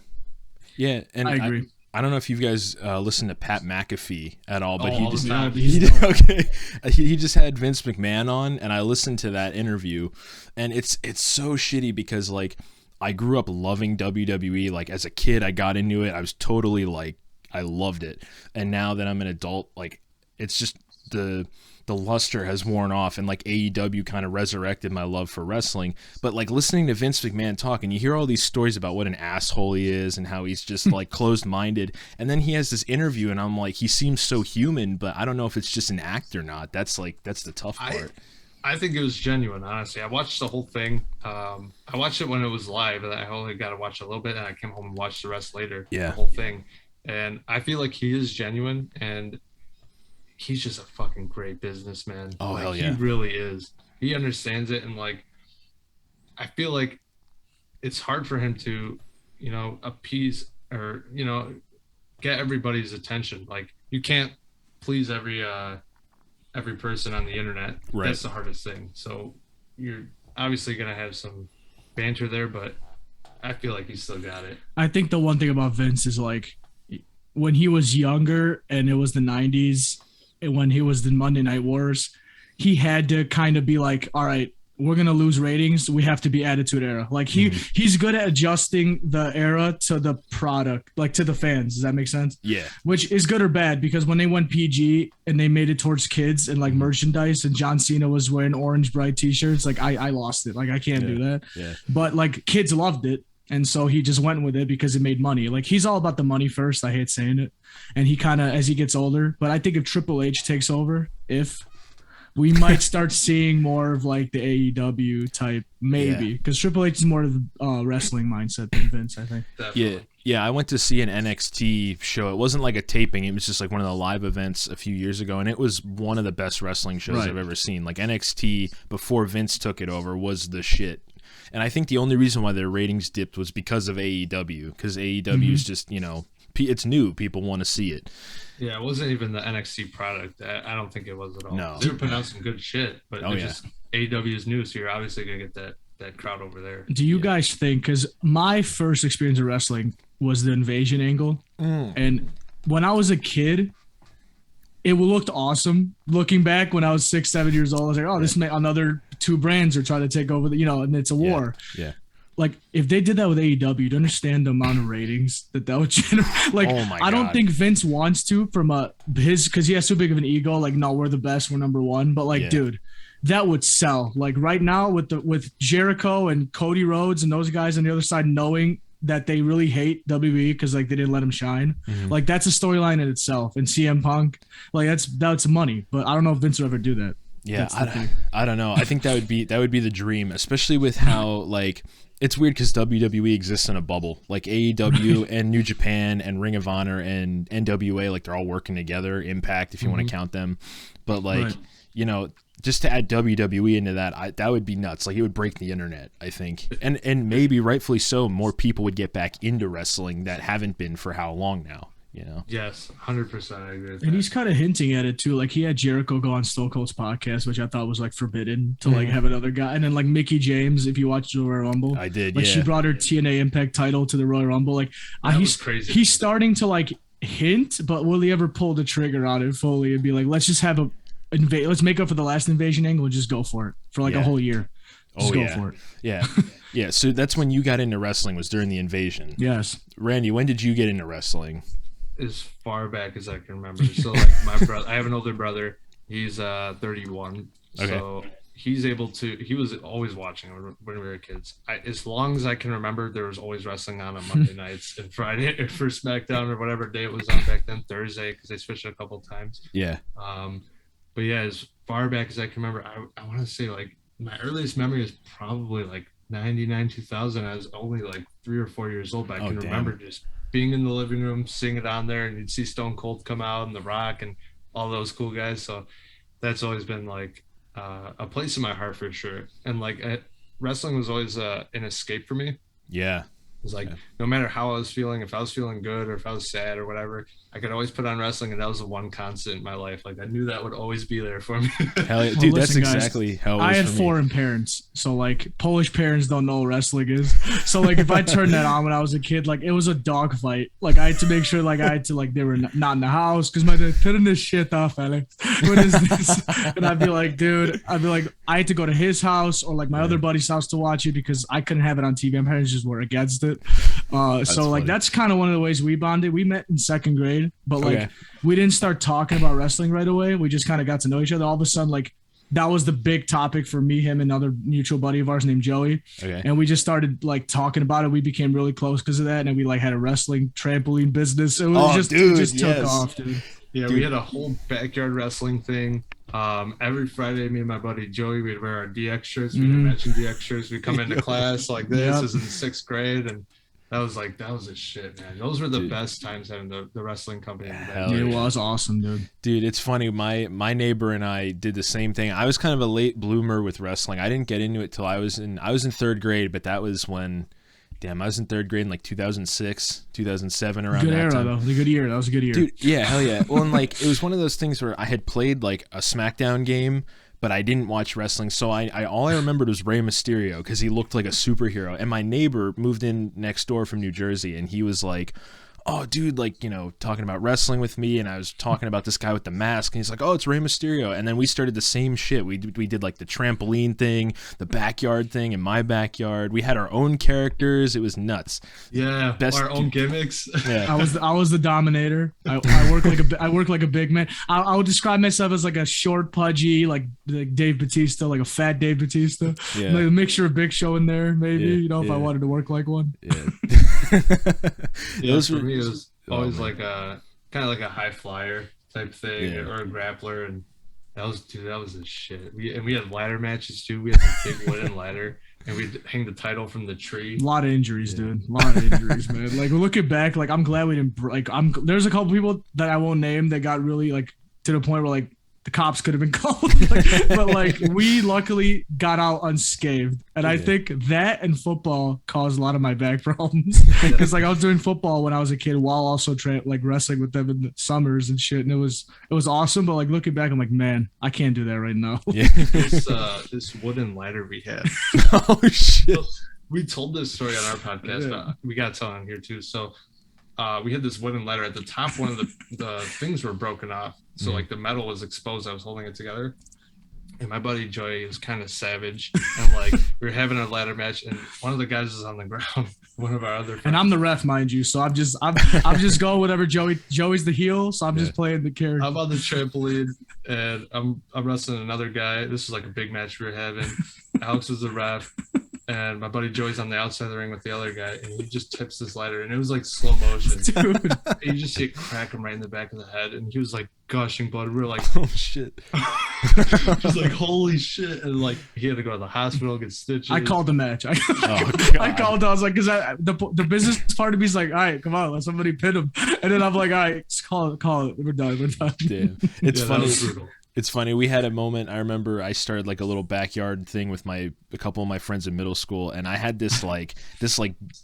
and I agree. I don't know if you guys listen to Pat McAfee at all, but he just had Vince McMahon on, and I listened to that interview, and it's so shitty because I grew up loving WWE. As a kid, I got into it. I was totally I loved it, and now that I'm an adult, it's just the luster has worn off, and AEW kind of resurrected my love for wrestling. But listening to Vince McMahon talk, and you hear all these stories about what an asshole he is and how he's just closed-minded, and then he has this interview, and I'm he seems so human, but I don't know if it's just an act or not. That's the tough part. I think it was genuine, honestly. I watched the whole thing. I watched it when it was live, and I only got to watch a little bit, and I came home and watched the rest later. Yeah, the whole thing, and I feel like he is genuine, and he's just a fucking great businessman. Oh, hell yeah. He really is. He understands it. And I feel like it's hard for him to, appease or, get everybody's attention. You can't please every person on the internet. Right. That's the hardest thing. So you're obviously going to have some banter there, but I feel like he's still got it. I think the one thing about Vince is when he was younger and it was the 90s, and when he was the Monday Night Wars, he had to kind of be all right, we're going to lose ratings. We have to be Attitude Era. He's good at adjusting the era to the product, to the fans. Does that make sense? Yeah. Which is good or bad, because when they went PG and they made it towards kids and merchandise, and John Cena was wearing orange bright t-shirts, I lost it. I can't do that. Yeah. But kids loved it. And so he just went with it because it made money. He's all about the money first. I hate saying it. And he kind of, as he gets older, but I think if Triple H takes over, we might start seeing more of the AEW type, maybe. Because Triple H is more of the wrestling mindset than Vince, I think. Definitely. Yeah. I went to see an NXT show. It wasn't a taping. It was just one of the live events a few years ago. And it was one of the best wrestling shows I've ever seen. NXT, before Vince took it over, was the shit. And I think the only reason why their ratings dipped was because of AEW, because AEW is just, it's new. People want to see it. Yeah, it wasn't even the NXT product. I don't think it was at all. No. They were putting out some good shit, but just AEW is new, so you're obviously going to get that crowd over there. Do you guys think, because my first experience of wrestling was the Invasion angle, and when I was a kid, it looked awesome. Looking back when I was 6-7 years old, I was oh, this may another two brands are trying to take over and it's a war. Yeah. If they did that with AEW, you'd understand the amount of ratings that would generate. Oh my God. I don't think Vince wants to from because he has too big of an ego. No, we're the best, we're number one. But dude, that would sell. Like right now with Jericho and Cody Rhodes and those guys on the other side knowing that they really hate WWE because like they didn't let him shine. Like that's a storyline in itself. And CM Punk, like that's money. But I don't know if Vince will ever do that. Yeah, I don't know. I think that would be the dream, especially with how like it's weird because WWE exists in a bubble. Like AEW and New Japan and Ring of Honor and NWA, like they're all working together. Impact, if you want to count them, but like you know, just to add WWE into that, that would be nuts. Like it would break the internet, I think, and maybe rightfully so. More people would get back into wrestling that haven't been for how long now. You know? Yes, 100%. I agree with and he's kind of hinting at it too. Like he had Jericho go on Stone Cold's podcast, which I thought was like forbidden to like have another guy. And then like Mickie James, if you watched the Royal Rumble, I did. Like she brought her TNA Impact title to the Royal Rumble. Like he's crazy. He's starting to like hint, but will he ever pull the trigger on it fully and be like, let's just have let's make up for the last invasion angle and just go for it for like a whole year. Just go for it. Yeah. Yeah. So that's when you got into wrestling, was during the invasion. Yes. Randy, when did you get into wrestling? As far back as I can remember. So like my brother, I have an older brother. He's 31. Okay. So he was always watching when we were kids. As long as I can remember, there was always wrestling on Monday nights and Friday for SmackDown or whatever day it was on back then, Thursday, because they switched it a couple of times. Yeah. But yeah, as far back as I can remember, I want to say like my earliest memory is probably like 99, 2000. I was only like 3 or 4 years old, but I can remember just being in the living room, seeing it on there, and you'd see Stone Cold come out and The Rock and all those cool guys. So that's always been like a place in my heart for sure. And like wrestling was always an escape for me. Yeah. It was like no matter how I was feeling, if I was feeling good or if I was sad or whatever, I could always put on wrestling, and that was the one constant in my life. Like I knew that would always be there for me. Hell yeah. Dude, that's exactly how it was. I had for me. foreign parents, so like Polish parents don't know what wrestling is. So like if I turned that on when I was a kid, like it was a dog fight. Like I had to make sure like they were not in the house because my dad turn this shit off, Alex. What is this? And I'd be like, dude, I had to go to his house or like my other buddy's house to watch it because I couldn't have it on TV. My parents just were against it. So like that's kind of one of the ways we bonded. We met in second grade, but like we didn't start talking about wrestling right away. We just kind of got to know each other. All of a sudden, like that was the big topic for me, him, and another mutual buddy of ours named Joey. Okay. And we just started like talking about it. We became really close because of that, and we like had a wrestling trampoline business. It was it just took off, dude. Yeah, we had a whole backyard wrestling thing. Every Friday, me and my buddy Joey, we'd wear our DX shirts. We'd matching DX shirts. We'd come into class like this. This is in 6th grade, and that was a shit, man. Those were the best times having the wrestling company. It was awesome, dude. Dude, it's funny. My neighbor and I did the same thing. I was kind of a late bloomer with wrestling. I didn't get into it till I was in 3rd grade, but that was when. Damn, I was in 3rd grade in like 2006, 2007, around that time. Good era, though. The good year. That was a good year. Dude, yeah, hell yeah. Well, and like, it was one of those things where I had played like a SmackDown game, but I didn't watch wrestling. So I all I remembered was Rey Mysterio because he looked like a superhero. And my neighbor moved in next door from New Jersey, and he was like, oh, dude, like, you know, talking about wrestling with me, and I was talking about this guy with the mask, and he's like, oh, it's Rey Mysterio. And then we started the same shit. We did like the trampoline thing, the backyard thing in my backyard. We had our own characters. It was nuts. Yeah, our own gimmicks. Yeah. I was the dominator. I work like a big man. I would describe myself as like a short, pudgy, like Dave Bautista, like a fat Dave Bautista. Yeah. Like a mixture of Big Show in there, maybe. You know, if I wanted to work like one. Yeah. For me, it was always like a kind of like a high flyer type thing or a grappler, and that was the shit. We had ladder matches too. We had the big wooden ladder, and we'd hang the title from the tree. A lot of injuries, dude. A lot of injuries, man. Like looking back, like I'm glad we didn't. Like there's a couple people that I won't name that got really like to the point where like the cops could have been called, but like we luckily got out unscathed, and I think that and football caused a lot of my back problems because like I was doing football when I was a kid while also like wrestling with them in the summers and shit, and it was awesome. But like looking back, I'm like, man, I can't do that right now. Yeah. This wooden ladder we had. Oh shit! So, we told this story on our podcast. But we got to tell it on here too. So we had this wooden ladder at the top. One of the things were broken off. So like the metal was exposed. I was holding it together, and my buddy Joey was kind of savage, and like we were having a ladder match, and one of the guys was on the ground, one of our other friends. And I'm the ref, mind you, so I'm just going whatever Joey's the heel, so I'm just playing the character. I'm on the trampoline, and I'm wrestling another guy. This was like a big match we were having. Alex was the ref, and my buddy Joey's on the outside of the ring with the other guy, and he just tips this ladder, and it was like slow motion. Dude. You just see it crack him right in the back of the head, and he was like gushing blood. We were like, oh shit. Just like, holy shit. And like he had to go to the hospital, get stitches. I called the match. I called. I was like, because the business part of me is like, all right, come on, let somebody pin him. And then I'm like, all right, just call it. We're done. Damn. It's funny. It's funny. We had a moment. I remember I started like a little backyard thing with a couple of my friends in middle school, and I had this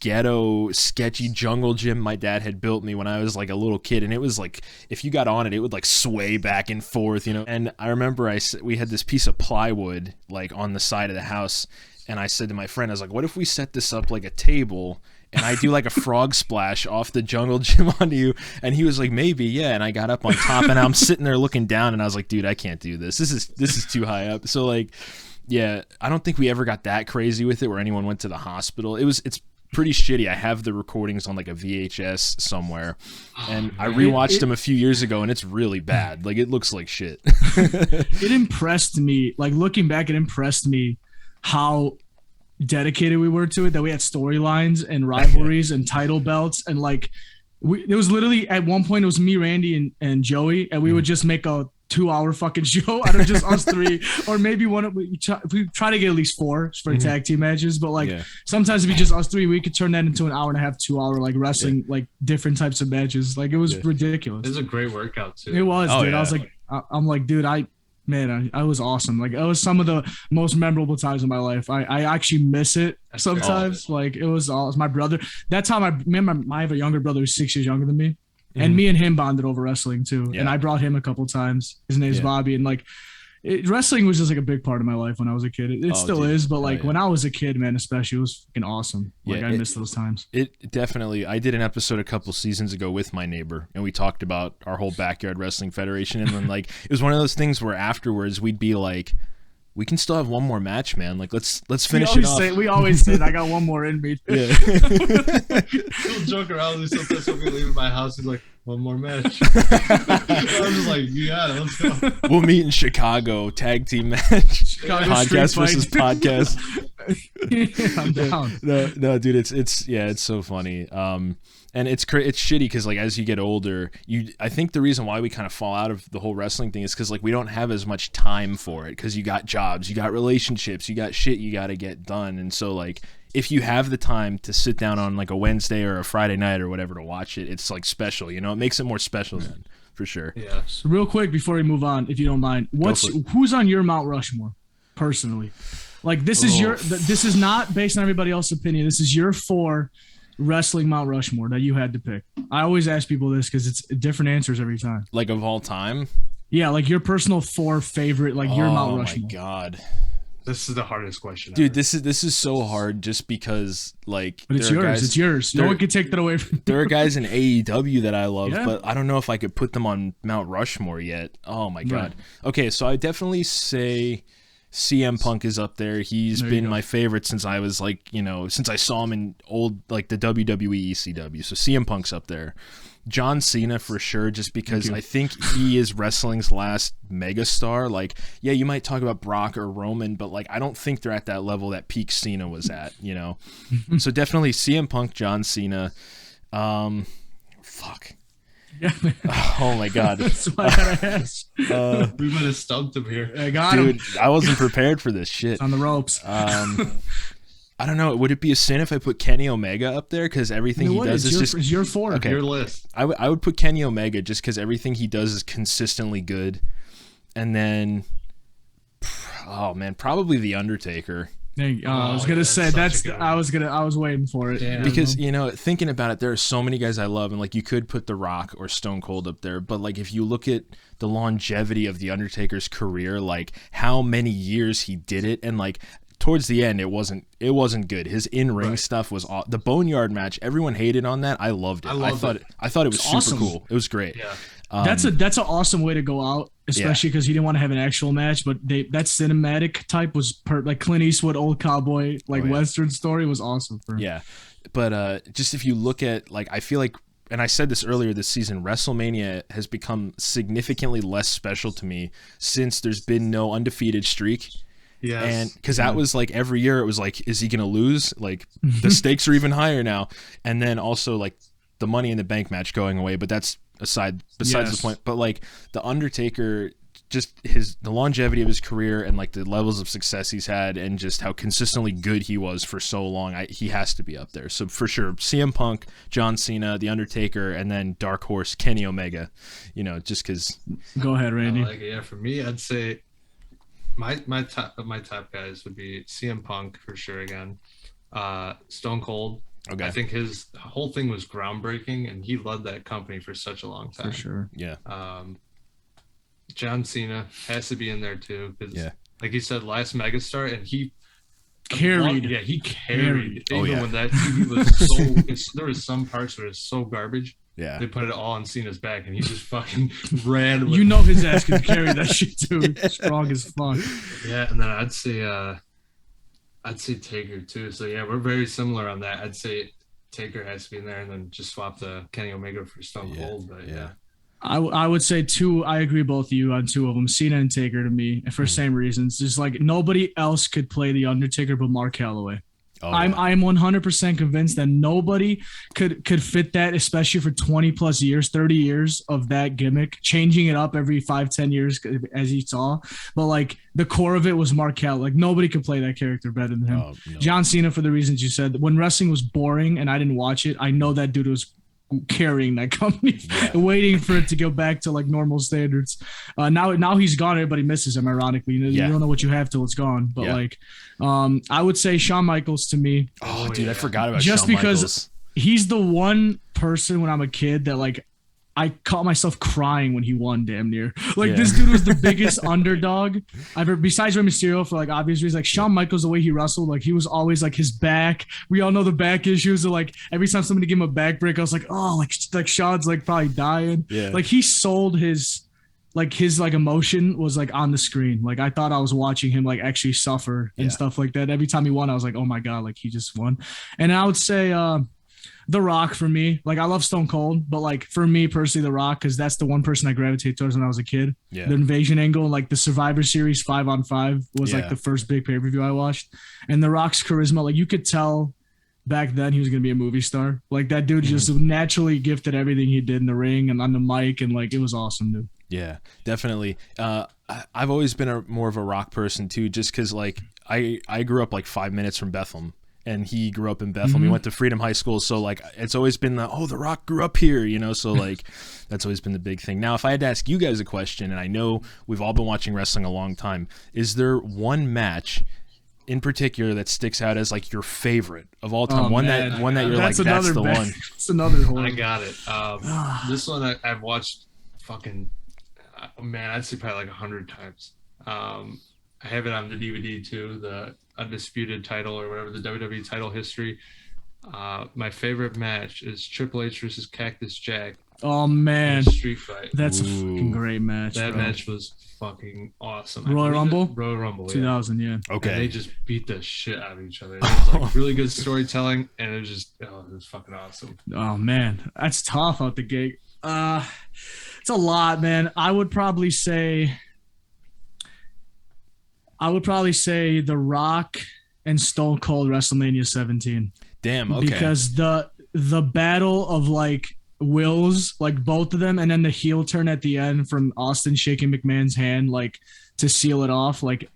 ghetto sketchy jungle gym my dad had built me when I was like a little kid, and it was like if you got on it, it would like sway back and forth, you know. And I remember we had this piece of plywood like on the side of the house, and I said to my friend, I was like, "What if we set this up like a table?" And I do like a frog splash off the jungle gym onto you. And he was like, maybe, yeah. And I got up on top, and I'm sitting there looking down, and I was like, dude, I can't do this. This is too high up. So like, yeah, I don't think we ever got that crazy with it where anyone went to the hospital. It's pretty shitty. I have the recordings on like a VHS somewhere, and I rewatched them a few years ago, and it's really bad. Like it looks like shit. It impressed me. Like looking back, it impressed me how dedicated we were to it, that we had storylines and rivalries and title belts, and like it was literally at one point it was me, Randy, and Joey, and we would just make a 2-hour fucking show out of just us three, or maybe we try to get at least 4 for tag team matches, but like sometimes if it's just us three, we could turn that into an hour and a half, 2-hour like wrestling, like different types of matches. Like it was ridiculous. It was a great workout too. It was, dude. I was like, I'm like, dude, I was awesome. Like it was some of the most memorable times in my life. I actually miss it sometimes. Like it was my brother. That's how I have a younger brother who's 6 years younger than me, and me and him bonded over wrestling too. And I brought him a couple times. His name's Bobby, and like wrestling was just like a big part of my life when I was a kid. It still is, but like when I was a kid, man, especially, it was fucking awesome. Like I miss those times. It definitely. I did an episode a couple seasons ago with my neighbor, and we talked about our whole backyard wrestling federation, and then like it was one of those things where afterwards we'd be like, we can still have one more match, man. Like let's finish it off. We always say I got one more in me. Yeah. We'll joke around. Sometimes we'll be leaving my house. He's like, one more match. I was just like, yeah, let's go. We'll meet in Chicago, tag team match. Chicago podcast versus podcast. Yeah, I'm down. No, dude, it's so funny. And it's shitty because like as you get older, I think the reason why we kind of fall out of the whole wrestling thing is because like we don't have as much time for it, because you got jobs, you got relationships, you got shit you got to get done, and so like if you have the time to sit down on like a Wednesday or a Friday night or whatever to watch it, it's like special, you know. It makes it more special then, for sure. Yeah. So real quick before we move on, if you don't mind, who's on your Mount Rushmore personally? Like this is not based on everybody else's opinion. This is your 4 wrestling Mount Rushmore that you had to pick. I always ask people this because it's different answers every time. Like of all time? Yeah, like your personal 4 favorite, like your Mount Rushmore. Oh my god. This is the hardest question, dude. Ever. This is so hard just because like. But it's yours. Guys, it's yours. No one can take that away from you. There are guys in AEW that I love, but I don't know if I could put them on Mount Rushmore yet. Oh my god. Right. Okay, so I definitely say CM Punk is up there. He's been my favorite since I was like, since I saw him in old like the WWE ECW. So CM Punk's up there. John Cena for sure, just because I think he is wrestling's last megastar. Like, yeah, you might talk about Brock or Roman, but like I don't think they're at that level that peak Cena was at, So definitely CM Punk, John Cena. Fuck. Yeah, oh my god. That's why I gotta ask. We might have stumped him here. I got him. Dude, I wasn't prepared for this shit. It's on the ropes. I don't know. Would it be a sin if I put Kenny Omega up there? Because everything he does is it's your 4. Okay. Your list. I would put Kenny Omega just because everything he does is consistently good. And then, oh man, probably The Undertaker. I was gonna say I was waiting for it. Damn. Because thinking about it, there are so many guys I love, and like you could put The Rock or Stone Cold up there, but like if you look at the longevity of The Undertaker's career, like how many years he did it, and like towards the end it wasn't good. His in-ring stuff was the Boneyard match. Everyone hated on that. I loved it. I thought it was super awesome. cool. It was great. Yeah. That's an awesome way to go out especially because he didn't want to have an actual match. But that cinematic type was like Clint Eastwood, old cowboy, like Western story was awesome for him. Yeah, but just if you look at like, I feel like, and I said this earlier this season, WrestleMania has become significantly less special to me since there's been no undefeated streak. Yes. And because that was like every year it was like, is he going to lose? Like the stakes are even higher now. And then also like the Money in the Bank match going away, but that's besides the point. But like the Undertaker, just the longevity of his career and like the levels of success he's had and just how consistently good he was for so long, he has to be up there. So for sure, CM Punk, John Cena, The Undertaker, and then Dark Horse Kenny Omega, you know, just because. Go ahead, Randy. Yeah, for me, I'd say my top guys would be CM Punk for sure again, Stone Cold. Okay. I think his whole thing was groundbreaking, and he led that company for such a long time. For sure. Yeah. John Cena has to be in there too, because like you said, last megastar, and he carried. He carried. Even when that TV was so, there was some parts where it's so garbage. Yeah, they put it all on Cena's back, and he just fucking ran. You know his ass can carry that shit too. Strong as fuck. Yeah, and then I'd say Taker too. So yeah, we're very similar on that. I'd say Taker has to be in there, and then just swap the Kenny Omega for Stone Cold. But yeah. I would say two. I agree both of you on two of them. Cena and Taker to me, and for same reasons. Just like nobody else could play the Undertaker but Mark Calloway. I'm 100% convinced that nobody could fit that, especially for 20 plus years, 30 years of that gimmick, changing it up every 5-10 years as you saw. But like the core of it was Mark Calloway. Like nobody could play that character better than him. No. John Cena, for the reasons you said. When wrestling was boring and I didn't watch it, I know that dude was carrying that company, waiting for it to go back to like normal standards. Now he's gone. Everybody misses him. Ironically, you don't know what you have till it's gone. But like, I would say Shawn Michaels to me. Oh, dude, I forgot about just Shawn because Michaels. He's the one person when I'm a kid that like I caught myself crying when he won damn near. Like this dude was the biggest underdog ever, besides Rey Mysterio for like obvious reasons. Like Shawn Michaels, the way he wrestled, like he was always like his back. We all know the back issues. Like every time somebody gave him a back break, I was like, oh, like Shawn's like probably dying. Yeah. Like he sold his emotion was like on the screen. Like I thought I was watching him like actually suffer and stuff like that. Every time he won, I was like, oh my God, like he just won. And I would say, The Rock for me. Like I love Stone Cold, but like for me personally, The Rock, because that's the one person I gravitated towards when I was a kid. Yeah. The invasion angle, like the Survivor Series 5-on-5 was like the first big pay-per-view I watched. And The Rock's charisma, like you could tell back then he was gonna be a movie star. Like that dude just naturally gifted everything he did in the ring and on the mic, and like it was awesome, dude. Yeah, definitely. I've always been more of a Rock person too, just because like I grew up like 5 minutes from Bethlehem. And he grew up in Bethlehem. He went to Freedom High School. So, like, it's always been The Rock grew up here, you know? So, like, that's always been the big thing. Now, if I had to ask you guys a question, and I know we've all been watching wrestling a long time, is there one match in particular that sticks out as, like, your favorite of all time? One that you're like, that's the one. It's another one. I got it. This one I've watched fucking, man, I'd say probably like 100 times. I have it on the DVD, too, the Undisputed title or whatever, the WWE title history. My favorite match is Triple H versus Cactus Jack. Oh man, street fight. That's a fucking great match. That match was fucking awesome. Royal Rumble 2000. Yeah. Okay. And they just beat the shit out of each other. It was like really good storytelling, and it was just it was fucking awesome. Oh man, that's tough out the gate. It's a lot, man. I would probably say The Rock and Stone Cold WrestleMania 17. Damn, okay. Because the battle of like wills, like both of them, and then the heel turn at the end from Austin shaking McMahon's hand like to seal it off, like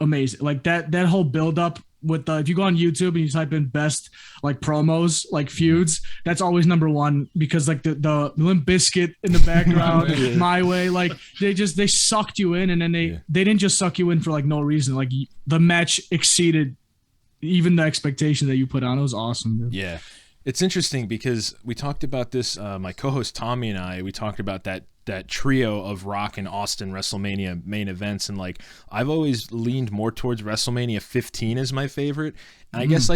amazing. Like that whole build up with if you go on YouTube and you type in best like promos, like feuds, that's always number one, because like the Limp Bizkit in the background, My Way, like they sucked you in, and then they didn't just suck you in for like no reason. Like the match exceeded even the expectation that you put on. It was awesome, dude. Yeah. It's interesting because we talked about this, my co-host Tommy and I, we talked about that trio of Rock and Austin WrestleMania main events, and like I've always leaned more towards WrestleMania 15 as my favorite, and I guess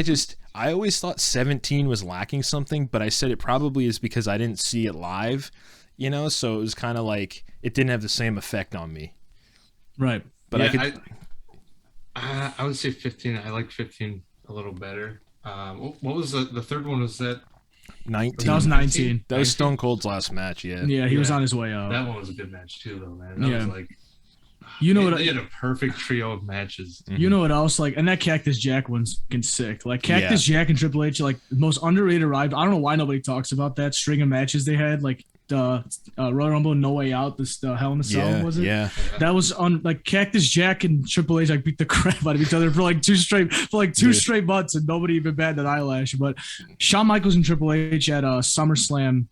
I always thought 17 was lacking something, but I said it probably is because I didn't see it live, you know, so it was kind of like it didn't have the same effect on me. Right. But yeah, I would say 15. I like 15 a little better. What was the third one? Was that 19? That was 19. That was Stone Cold's last match. Yeah. Yeah, he was on his way out. That one was a good match too, though, man. That was like, they had a perfect trio of matches. You know what else? Like, and that Cactus Jack one's fucking sick. Like Cactus Jack and Triple H, like the most underrated ride. I don't know why nobody talks about that string of matches they had. Like the Royal Rumble, No Way Out, the Hell in a Cell, was it? Yeah. That was on like Cactus Jack and Triple H like beat the crap out of each other for like two straight months, and nobody even batted an eyelash. But Shawn Michaels and Triple H at SummerSlam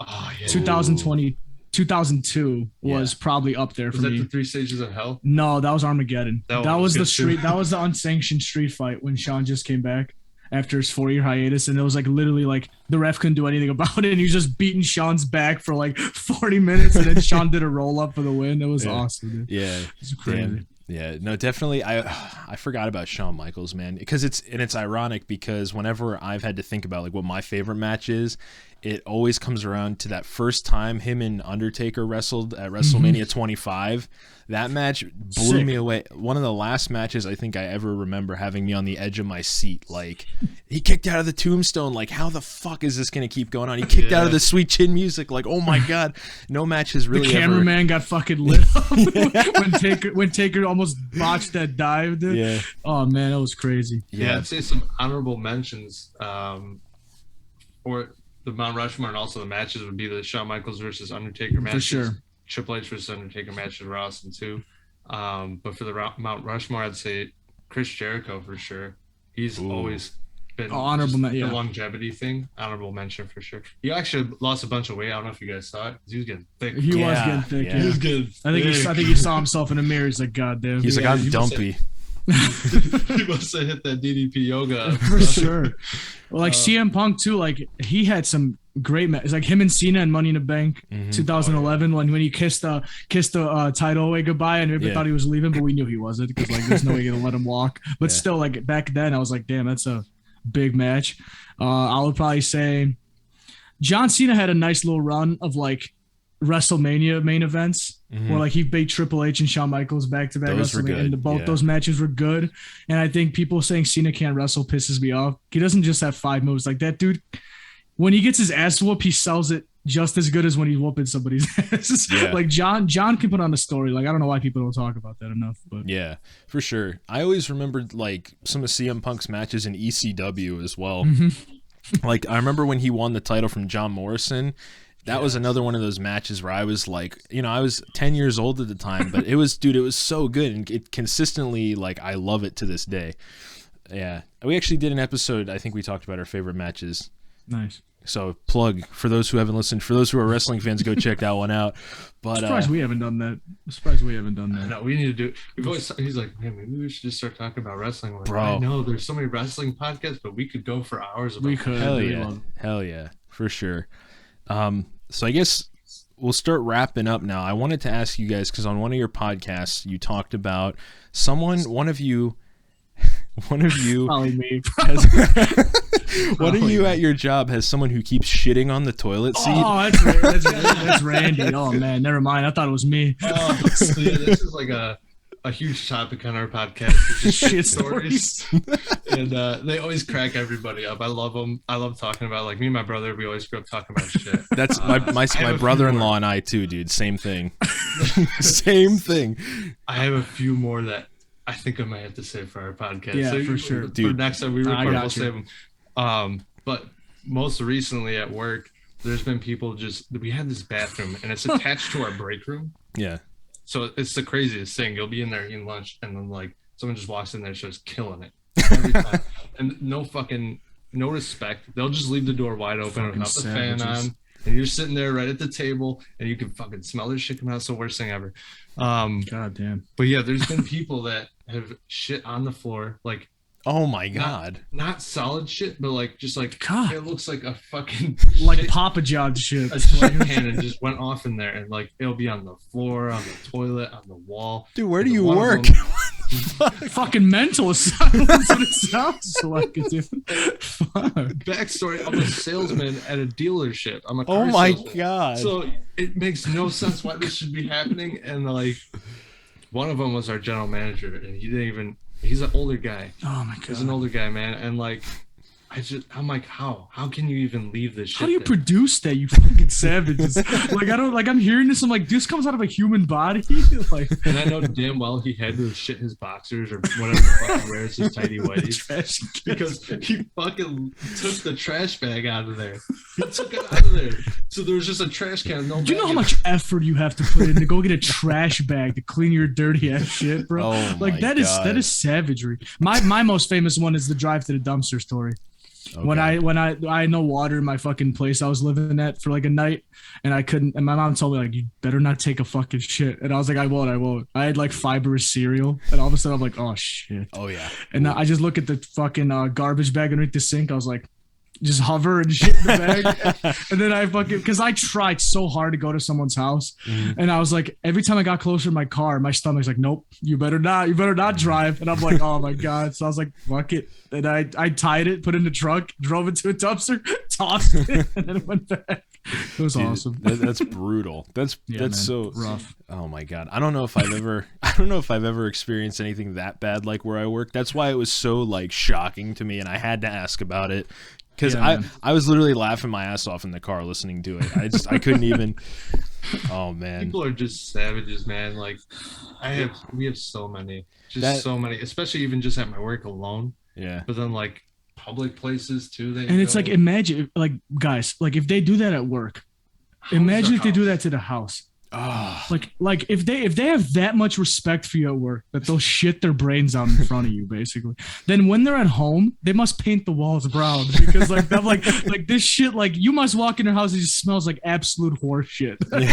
2002 was probably up there for me. Was that the 3 Stages of Hell? No, that was Armageddon. That was the street. Too. That was the unsanctioned street fight when Shawn just came back after his 4-year hiatus, and it was like literally like the ref couldn't do anything about it, and he was just beating Shawn's back for like 40 minutes, and then Shawn did a roll up for the win. It was awesome, dude. Yeah, it was crazy. Damn. Yeah, no, definitely. I forgot about Shawn Michaels, man, because it's ironic because whenever I've had to think about like what my favorite match is, it always comes around to that first time him and Undertaker wrestled at WrestleMania 25. That match blew me away. One of the last matches I think I ever remember having me on the edge of my seat. Like, he kicked out of the tombstone. Like, how the fuck is this going to keep going on? He kicked out of the Sweet Chin Music. Like, oh my God. No match has really The cameraman got fucking lit up when Taker almost botched that dive, dude. Yeah. Oh, man, that was crazy. Yeah, I'd say some honorable mentions for the Mount Rushmore and also the matches would be the Shawn Michaels versus Undertaker matches. For sure. Triple H versus Undertaker matches were awesome too. But for the Mount Rushmore, I'd say Chris Jericho for sure. He's always been honorable the longevity thing. Honorable mention for sure. He actually lost a bunch of weight. I don't know if you guys saw it. He was getting thick. He was getting thick. Yeah. He was good. I think he saw himself in the mirror. He's like, God damn. He's like, I'm dumpy. He must have hit that DDP yoga for sure. Well, like CM Punk too. Like he had some great matches. Like him and Cena and Money in the Bank, 2011, when he kissed the title away goodbye, and everybody thought he was leaving, but we knew he wasn't because like there's no way you're gonna let him walk. But still, like back then, I was like, damn, that's a big match. I would probably say John Cena had a nice little run of like WrestleMania main events where like he beat Triple H and Shawn Michaels back-to-back WrestleMania, and both those matches were good. And I think people saying Cena can't wrestle pisses me off. He doesn't just have 5 moves. Like that dude, when he gets his ass whooped, he sells it just as good as when he's whooping somebody's ass. Like John can put on a story. Like I don't know why people don't talk about that enough. But yeah, for sure. I always remembered like some of CM Punk's matches in ECW as well. Like I remember when he won the title from John Morrison. That was another one of those matches where I was like, I was 10 years old at the time, but it was so good, and it consistently, like, I love it to this day. Yeah. We actually did an episode, I think we talked about our favorite matches. Nice. So, plug, for those who haven't listened, for those who are wrestling fans, go check that one out. But I'm surprised we haven't done that. No, we need to do. He's like, man, maybe we should just start talking about wrestling. Like, bro, I know there's so many wrestling podcasts, but we could go for hours about Hell yeah, for sure. So I guess we'll start wrapping up now. I wanted to ask you guys, because on one of your podcasts, you talked about one of you probably me. One of you at your job has someone who keeps shitting on the toilet seat. Oh, that's Randy. Oh man, never mind. I thought it was me. This is like a huge topic on our podcast. It's just shit stories. And they always crack everybody up. I love them. I love talking about, like, me and my brother, we always grew up talking about shit. That's my brother-in-law and I too, dude. Same thing. Same thing. I have a few more that I think I might have to save for our podcast. Yeah, so for sure. For next time we record, we'll save them. But most recently at work, there's been people we had this bathroom, and it's attached to our break room. Yeah. So it's the craziest thing. You'll be in there eating lunch, and then like someone just walks in there and starts killing it every time. And no respect. They'll just leave the door wide open without the fan on, and you're sitting there right at the table, and you can fucking smell their shit coming out. It's the worst thing ever. God damn. But yeah, there's been people that have shit on the floor, like. Oh my God. Not solid shit, but like just like God. It looks like a fucking like Papa John's shit. A toy cannon just went off in there, and like it'll be on the floor, on the toilet, on the wall. Dude, where do you work? Fucking mental asylum. That's what it sounds like, dude. Fuck. Backstory: I'm a salesman at a dealership. I'm a car Oh my salesman. god! So it makes no sense why this should be happening. And like, one of them was our general manager, and he didn't even. He's an older guy. Oh my god! He's an older guy, man, and like. I'm like, how can you even leave this shit? How do you produce that, you fucking savages? I'm hearing this. I'm like, this comes out of a human body. Like, and I know damn well he had to shit his boxers or whatever the fuck he wears, his tidy whities, because he fucking took the trash bag out of there. He took it out of there. So there was just a trash can. No. Do you know how much effort you have to put in to go get a trash bag to clean your dirty ass shit, bro? Oh like that is savagery. My most famous one is the drive to the dumpster story. Okay. When I had no water in my fucking place I was living at for like a night, and I couldn't, and my mom told me like, you better not take a fucking shit, and I was like, I won't. I had like fibrous cereal, and all of a sudden I'm like, oh shit. Oh yeah. And I just look at the fucking garbage bag underneath the sink. I was like, just hover and shit in the bag. And then I fucking, because I tried so hard to go to someone's house, and I was like, every time I got closer to my car, my stomach's like, nope, you better not drive. And I'm like, oh my god. So I was like, fuck it. And I tied it, put it in the truck, drove it to a dumpster, tossed it, and then it went back. It was awesome. That's brutal. That's so rough. Oh my god. I don't know if I've ever experienced anything that bad like where I work. That's why it was so like shocking to me, and I had to ask about it. Because I was literally laughing my ass off in the car listening to it. I couldn't even. Oh man, people are just savages, man. Like we have so many, so many, especially even just at my work alone. Yeah. But then like public places too. It's like, imagine like guys, like if they do that at work, imagine if they do that to the house. Oh. Like if they have that much respect for you at work that they'll shit their brains out in front of you, basically, then when they're at home they must paint the walls brown, because like they're like this shit, like you must walk in their house, it just smells like absolute horse shit. Yeah. Like,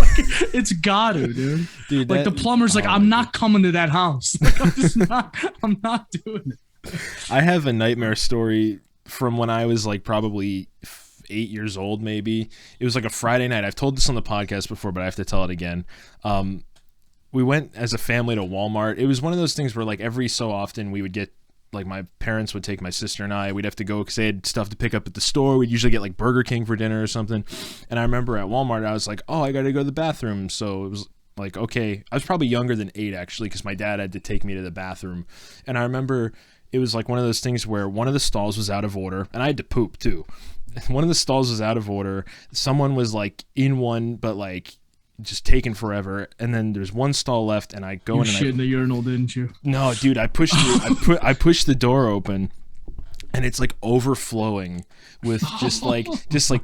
it's gotta, dude. Like the plumber's like, I'm not coming to that house. Like, I'm not doing it. I have a nightmare story from when I was like probably 8 years old, maybe. It was like a Friday night. I've told this on the podcast before, but I have to tell it again. We went as a family to Walmart. It was one of those things where like every so often we would get, like my parents would take my sister and I, we'd have to go because they had stuff to pick up at the store. We'd usually get like Burger King for dinner or something. And I remember at Walmart, I was like, oh, I got to go to the bathroom. So it was like, okay, I was probably younger than 8 actually, because my dad had to take me to the bathroom. And I remember it was like one of those things where one of the stalls was out of order, and I had to poop too. One of the stalls was out of order. Someone was like in one, but like just taking forever. And then there's one stall left, and I go in. You shit in the urinal, didn't you? No, dude. I pushed the door open, and it's like overflowing with just like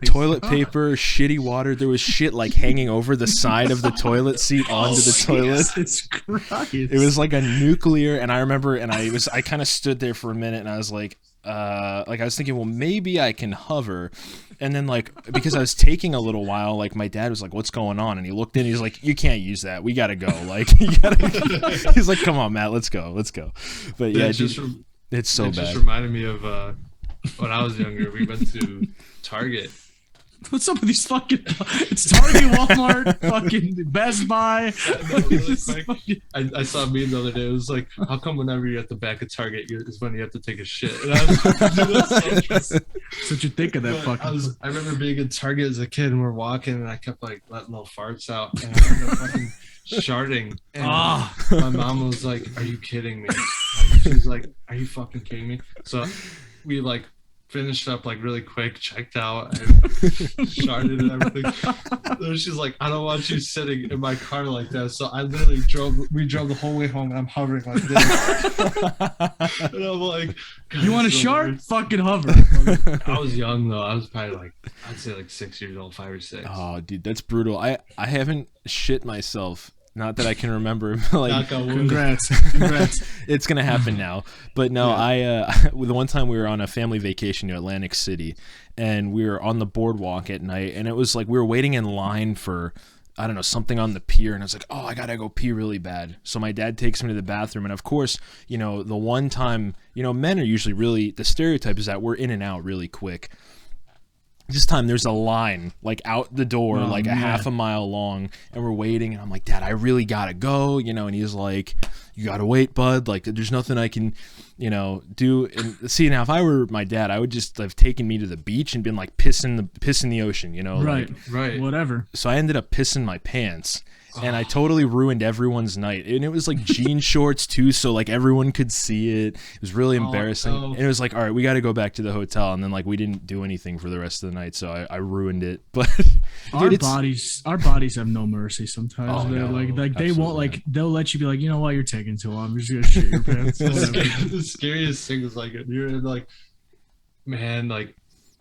toilet paper, shitty water. There was shit like hanging over the side of the toilet seat onto the toilet. It's Christ. It was like a nuclear. And I remember, and I kind of stood there for a minute, and I was like I was thinking, well, maybe I can hover. And then like, because I was taking a little while, like my dad was like, what's going on? And he looked in, he's like, you can't use that. We got to go. Like, he's like, come on, Matt, let's go. But yeah, it's so bad. It just reminded me of when I was younger, we went to Target. What's up with these fucking? It's Target, Walmart, fucking Best Buy. I saw a meme the other day. It was like, how come whenever you're at the back of Target is when you have to take a shit? And I was like, that's what you think of that fucking. I remember being in Target as a kid, and we're walking, and I kept like letting little farts out, and I ended up fucking sharting. And my mom was like, "Are you kidding me?" She was like, "Are you fucking kidding me?" So we like finished up like really quick, checked out, and sharted and everything. Then she's like, I don't want you sitting in my car like that. So I literally we drove the whole way home, and I'm hovering like this. And I'm like, you want a shart? Fucking hover. I was young though. I was probably like, I'd say like 6 years old, 5 or 6. Oh dude, that's brutal. I haven't shit myself. Not that I can remember. Like, congrats. It's gonna happen now. But no, yeah. The one time we were on a family vacation to Atlantic City, and we were on the boardwalk at night, and it was like we were waiting in line for, I don't know, something on the pier, and I was like, oh, I gotta go pee really bad. So my dad takes me to the bathroom, and of course, you know, the one time, you know, men are usually really, the stereotype is that we're in and out really quick. This time there's a line like out the door, like a half a mile long, and we're waiting. And I'm like, Dad, I really gotta go, And he's like, you gotta wait, bud. Like, there's nothing I can, do. And see, now if I were my dad, I would just have taken me to the beach and been like piss in the ocean, Right, like, right, whatever. So I ended up pissing my pants. And I totally ruined everyone's night. And it was like jean shorts too, so like everyone could see it. It was really embarrassing. No. And it was like, all right, we got to go back to the hotel. And then like we didn't do anything for the rest of the night, so I ruined it. But our bodies have no mercy sometimes. They're like they won't like they'll let you be like, you know what, you're taking too long. I'm just gonna shit your pants. The scariest thing is like you're in like, man, like.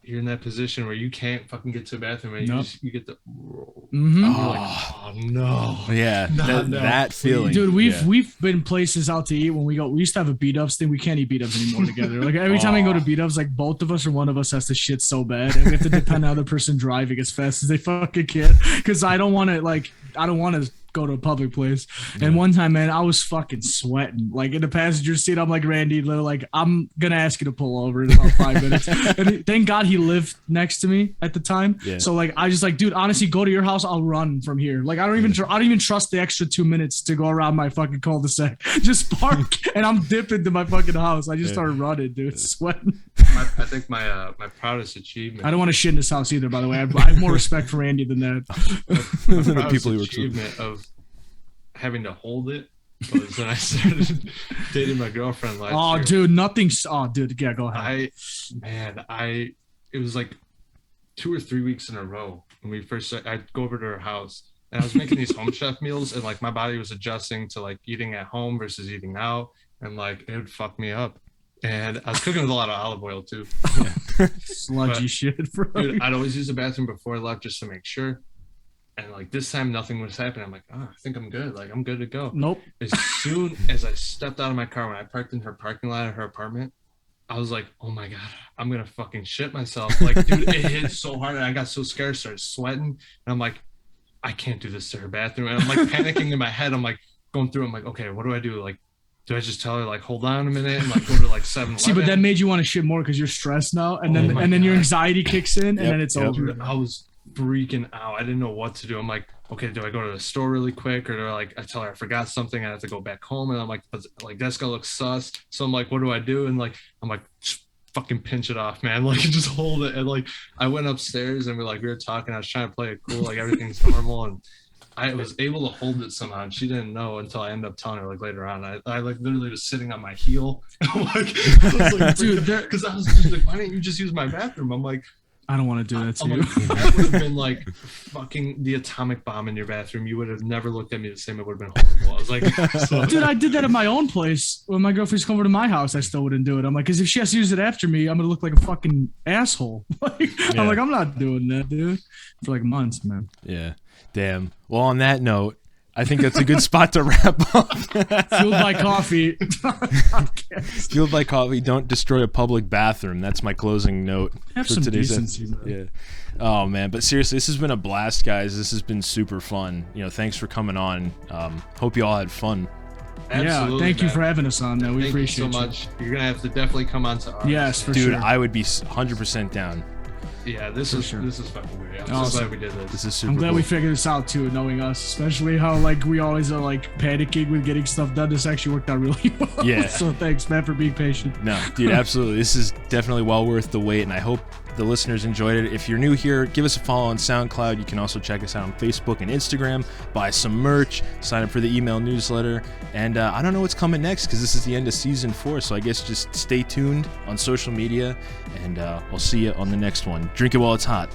You're in that position where you can't fucking get to the bathroom and you get the mm-hmm. You're like, oh no. Yeah, that feeling. Dude, we've been places out to eat when we go. We used to have a beat ups thing. We can't eat beat ups anymore together. Like every time I go to beat ups, like both of us or one of us has to shit so bad, and we have to depend on the other person driving as fast as they fucking can. Because I don't want to go to a public place. And one time, man, I was fucking sweating. Like in the passenger seat, I'm like, Randy, like, I'm gonna ask you to pull over in about 5 minutes. And thank God he lived next to me at the time. Yeah. So like, I just like, dude, honestly, go to your house. I'll run from here. Like, I don't even trust the extra 2 minutes to go around my fucking cul-de-sac. Just park and I'm dipping to my fucking house. I just started running, dude, sweating. I think my proudest achievement. I don't want to shit in this house either, by the way. I have more respect for Randy than that. The proudest achievement of having to hold it was when I started dating my girlfriend last year. Dude, nothing's. Oh, dude, yeah, go ahead. It was like 2 or 3 weeks in a row when we first started. I'd go over to her house and I was making these home chef meals, and like my body was adjusting to like eating at home versus eating out, and like it would fuck me up. And I was cooking with a lot of olive oil too. Sludgy shit, bro. Dude, I'd always use the bathroom before I left just to make sure. And like this time, nothing was happening. I'm like, I think I'm good. Like I'm good to go. Nope. As soon as I stepped out of my car, when I parked in her parking lot of her apartment, I was like, oh my God, I'm going to fucking shit myself. Like, dude, it hit so hard. And I got so scared, started sweating. And I'm like, I can't do this to her bathroom. And I'm like panicking in my head. I'm like going through. I'm like, okay, what do I do? Like, do I just tell her like, hold on a minute and like go to like 7-Eleven? See, but that made you want to shit more because you're stressed now. And then your anxiety kicks in and then it's over. Dude, I was freaking out. I didn't know what to do. I'm like, okay, do I go to the store really quick, or do I tell her I forgot something, I have to go back home? And I'm like that's gonna look sus. So I'm like, what do I do? And like I'm like, just fucking pinch it off, man. Like just hold it. And like I went upstairs and we were talking. I was trying to play it cool, like everything's normal, and I was able to hold it somehow. And she didn't know until I ended up telling her like later on. I like literally was sitting on my heel. I was like, dude, because I was just like, why didn't you just use my bathroom? I'm like, I don't want to do that to you. Like, that would have been like fucking the atomic bomb in your bathroom. You would have never looked at me the same. It would have been horrible. I was like, dude, I did that at my own place. When my girlfriend's come over to my house, I still wouldn't do it. I'm like, because if she has to use it after me, I'm going to look like a fucking asshole. I'm like, I'm not doing that, dude. For like months, man. Yeah. Damn. Well, on that note, I think that's a good spot to wrap up. Fueled by coffee. Fueled by coffee. Don't destroy a public bathroom. That's my closing note for today's episode. Yeah. Oh man, but seriously, this has been a blast, guys. This has been super fun. Thanks for coming on. Hope you all had fun. Absolutely, thank you for having us on, man. We appreciate you so much. You're gonna have to definitely come on to ours. Yes, for sure. Dude, I would be 100% down. Yeah, this is fucking great. I'm so glad we did this. This is super I'm glad cool. we figured this out too, knowing us, especially how like we always are like panicking with getting stuff done. This actually worked out really well. Yeah. So thanks, man, for being patient. No, dude, absolutely. This is definitely well worth the wait, and I hope the listeners enjoyed it. If you're new here, give us a follow on SoundCloud. You can also check us out on Facebook and Instagram. Buy some merch. Sign up for the email newsletter. And I don't know what's coming next because this is the end of season 4. So I guess just stay tuned on social media, and we'll see you on the next one. Drink it while it's hot.